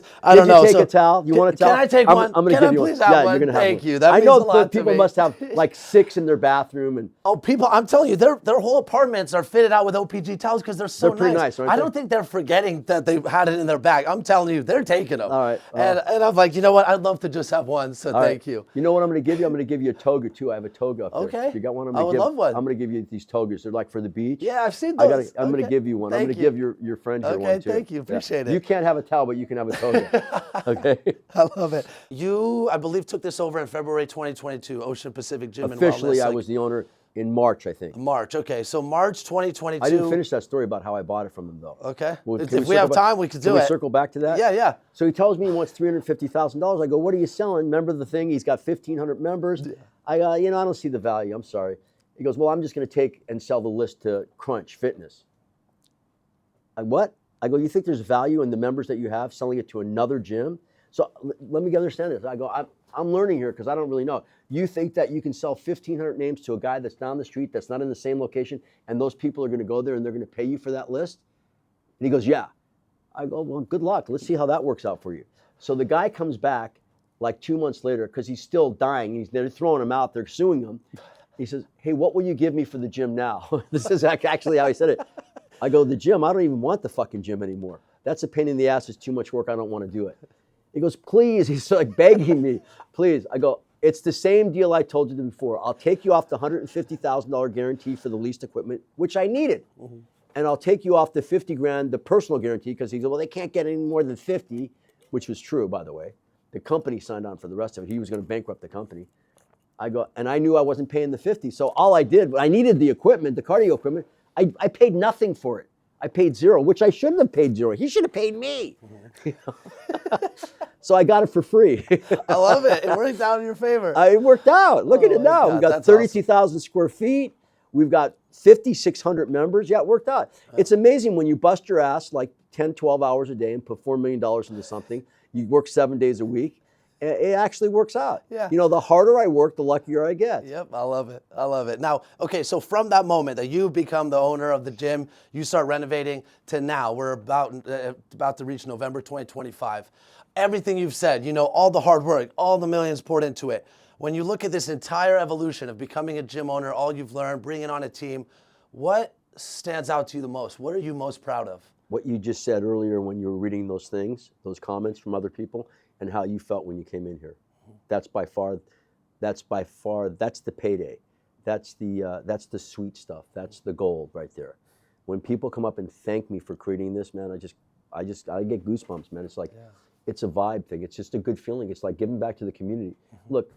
know. Did you take a towel? You want a towel? Can I take one? I'm going to give you one. Please have Yeah, one? you're going to have Thank one. you. That I means know a lot that to people me. must have like 6 in their bathroom and. Oh, people! I'm telling you, their whole apartments are fitted out with OPG towels because they're so They're pretty nice, aren't I they? don't think they're forgetting that they had it in their bag. I'm telling you, they're taking them. All right. And I'm like, you know what? I'd love to just have one. So thank you. You know what I'm going to give you? I'm going to give you a toga too. I have a toga up there. Okay. If you got one, I would love one. I'm going to give you these togas. They're like for the beach. Yeah, I've seen those. I'm going to give you one. I'm going to give your friend here one too. Thank you. Appreciate it. You can't have a towel, but you can have a toga. Okay. I love it. You, I believe, took this over in February 2022, Ocean Pacific Gym and Wellness. Officially, I was the owner. in March, I think. March. Okay, so March 2022. I didn't finish that story about how I bought it from him, though. Okay. Well, If we have time, we could do Can we it. circle back to that? Yeah, yeah. So he tells me he wants $350,000. I go, what are you selling? Remember the thing? He's got 1,500 members. I go, I don't see the value. I'm sorry. He goes, well, I'm just going to take and sell the list to Crunch Fitness. What? I go, you think there's value in the members that you have selling it to another gym? So let me understand this. I go, I'm learning here because I don't really know. You think that you can sell 1,500 names to a guy that's down the street, that's not in the same location, and those people are going to go there and they're going to pay you for that list? And he goes, yeah. I go, well, good luck. Let's see how that works out for you. So the guy comes back like 2 months later because he's still dying. They're throwing him out. They're suing him. He says, hey, what will you give me for the gym now? This is actually how he said it. I go, the gym? I don't even want the fucking gym anymore. That's a pain in the ass. It's too much work. I don't want to do it. He goes, please. He's like begging me, please. I go, it's the same deal I told you before. I'll take you off the $150,000 guarantee for the leased equipment, which I needed. Mm-hmm. And I'll take you off the 50 grand, the personal guarantee, because he said, well, they can't get any more than 50, which was true, by the way. The company signed on for the rest of it. He was going to bankrupt the company. I go, and I knew I wasn't paying the 50. So all I did, I needed the equipment, the cardio equipment. I paid nothing for it. I paid zero, which I shouldn't have paid zero. He should have paid me. Mm-hmm. So I got it for free. I love it. It worked out in your favor. It worked out. Look at it now. We've got 32,000 square feet. We've got 5,600 members. Yeah, it worked out. It's amazing when you bust your ass like 10, 12 hours a day and put $4 million into something. You work 7 days a week. It actually works out. Yeah. The harder I work, the luckier I get. Yep, I love it. I love it. Now, okay, so from that moment that you become the owner of the gym, you start renovating to now, we're about to reach November 2025. Everything you've said, all the hard work, all the millions poured into it. When you look at this entire evolution of becoming a gym owner, all you've learned, bringing on a team, what stands out to you the most? What are you most proud of? What you just said earlier when you were reading those things, those comments from other people, and how you felt when you came in here. That's by far, that's the payday. That's the sweet stuff. That's the gold right there. When people come up and thank me for creating this, man, I get goosebumps, man. It's like, it's a vibe thing. It's just a good feeling. It's like giving back to the community. Look,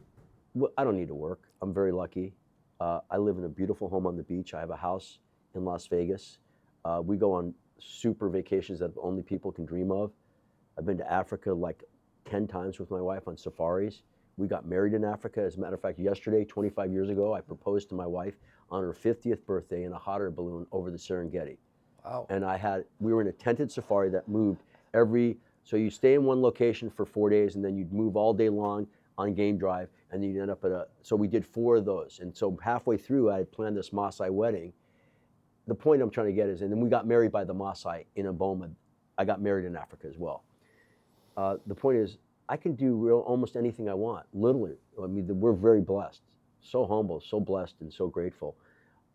I don't need to work. I'm very lucky. I live in a beautiful home on the beach. I have a house in Las Vegas. We go on super vacations that only people can dream of. I've been to Africa like 10 times with my wife on safaris. We got married in Africa. As a matter of fact, yesterday, 25 years ago, I proposed to my wife on her 50th birthday in a hot air balloon over the Serengeti. Wow. And we were in a tented safari that moved so you stay in one location for 4 days and then you'd move all day long on game drive and then you'd end up so we did 4 of those. And so halfway through, I had planned this Maasai wedding. The point I'm trying to get is, and then we got married by the Maasai in Aboma. I got married in Africa as well. The point is, I can do almost anything I want, literally. I mean, we're very blessed, so humble, so blessed, and so grateful.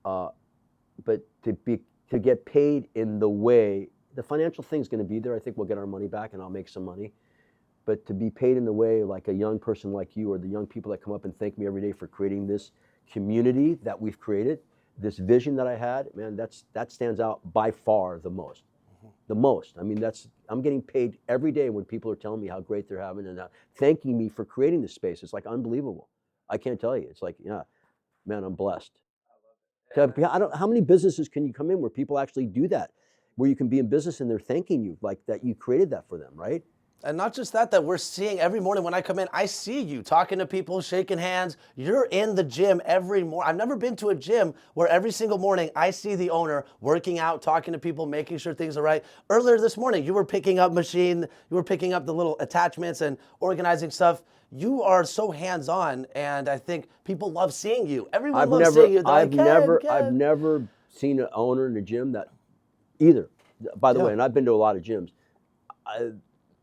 But to get paid in the way, the financial thing's going to be there. I think we'll get our money back, and I'll make some money. But to be paid in the way like a young person like you, or the young people that come up and thank me every day for creating this community that we've created, this vision that I had, man, that stands out by far the most. The most. I mean, I'm getting paid every day when people are telling me how great they're having and thanking me for creating this space. It's like unbelievable. I can't tell you. It's like, yeah, man, I'm blessed. How many businesses can you come in where people actually do that? Where you can be in business and they're thanking you like that you created that for them, right? And not just that we're seeing every morning when I come in, I see you talking to people, shaking hands. You're in the gym every morning. I've never been to a gym where every single morning I see the owner working out, talking to people, making sure things are right. Earlier this morning, you were picking up the little attachments and organizing stuff. You are so hands-on, and I think people love seeing you. Everyone loves seeing you. I've never seen an owner in a gym that either. By the way, and I've been to a lot of gyms.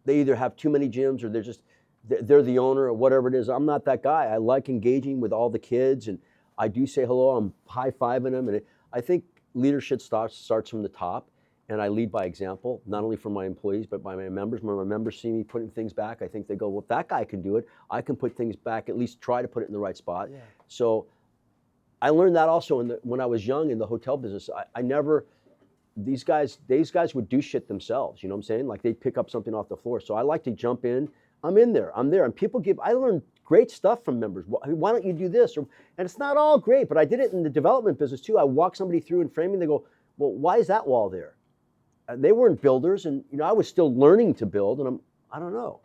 They either have too many gyms or they're the owner or whatever it is. I'm not that guy. I like engaging with all the kids, and I do say hello. I'm high-fiving them, and I think leadership starts from the top, and I lead by example, not only for my employees but by my members. When my members see me putting things back, I think they go, well, if that guy can do it, I can put things back, at least try to put it in the right spot. Yeah. So I learned that also when I was young in the hotel business. I never... These guys would do shit themselves, you know what I'm saying? Like they'd pick up something off the floor. So I like to jump in. I'm in there. And people I learned great stuff from members. Why don't you do this? And it's not all great, but I did it in the development business too. I walk somebody through and framing, they go, well, why is that wall there? And they weren't builders, and I was still learning to build, and I don't know.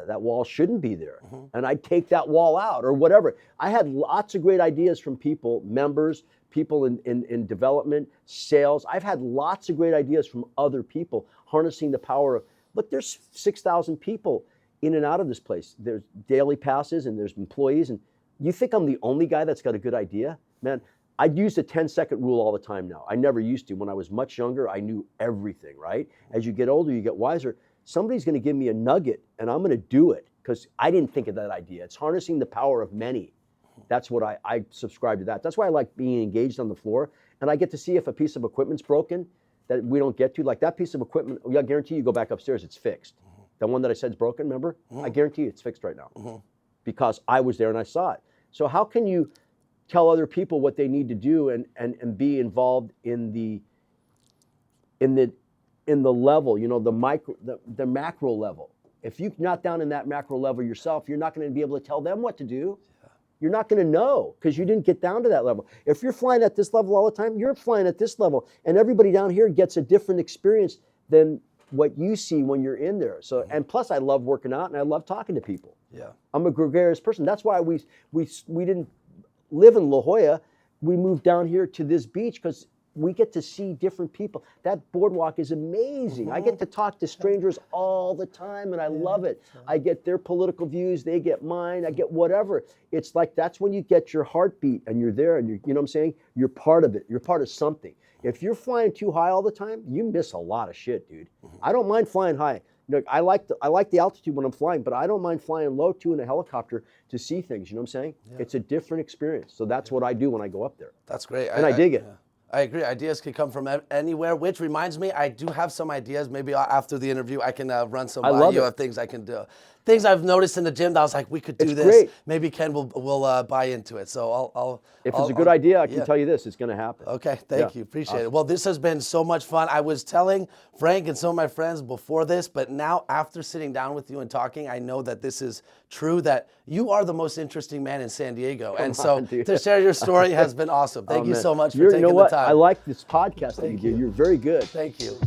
That wall shouldn't be there. And I'd take that wall out or whatever. I had lots of great ideas from people, members, people in development, sales. I've had lots of great ideas from other people harnessing the power of, look, there's 6,000 people in and out of this place. There's daily passes and there's employees. And you think I'm the only guy that's got a good idea? Man, I'd use the 10-second rule all the time now. I never used to. When I was much younger, I knew everything, right? As you get older, you get wiser. Somebody's going to give me a nugget and I'm going to do it because I didn't think of that idea. It's harnessing the power of many. That's what I subscribe to that. That's why I like being engaged on the floor. And I get to see if a piece of equipment's broken that we don't get to. Like that piece of equipment, I guarantee you go back upstairs, it's fixed. The one that I said is broken, remember? I guarantee you it's fixed right now because I was there and I saw it. So how can you tell other people what they need to do and be involved in the level, the macro level? If you're not down in that macro level yourself, you're not going to be able to tell them what to do. You're not going to know because you didn't get down to that level. If you're flying at this level all the time, you're flying at this level. And everybody down here gets a different experience than what you see when you're in there. So, and plus I love working out and I love talking to people. Yeah. I'm a gregarious person. That's why we didn't live in La Jolla. We moved down here to this beach because we get to see different people. That boardwalk is amazing. I get to talk to strangers all the time and I love it. I get their political views, they get mine, I get whatever. It's like that's when you get your heartbeat and you're there and you know what I'm saying? You're part of it. You're part of something. If you're flying too high all the time, you miss a lot of shit, dude. I don't mind flying high. I like the altitude when I'm flying, but I don't mind flying low too in a helicopter to see things, you know what I'm saying? Yeah. It's a different experience. So that's what I do when I go up there. That's great. And I dig it. Yeah. I agree. Ideas can come from anywhere, which reminds me, I do have some ideas. Maybe after the interview, I can run some by you of things I can do. Things I've noticed in the gym that I was like, we could do this. Great. Maybe Ken will buy into it. So if it's a good idea, I can tell you this, it's going to happen. Okay, thank you. Appreciate it. Well, this has been so much fun. I was telling Frank and some of my friends before this, but now after sitting down with you and talking, I know that this is true, that you are the most interesting man in San Diego. To share your story has been awesome. Thank you so much for taking the time. I like this podcast that you do. You're very good. Thank you.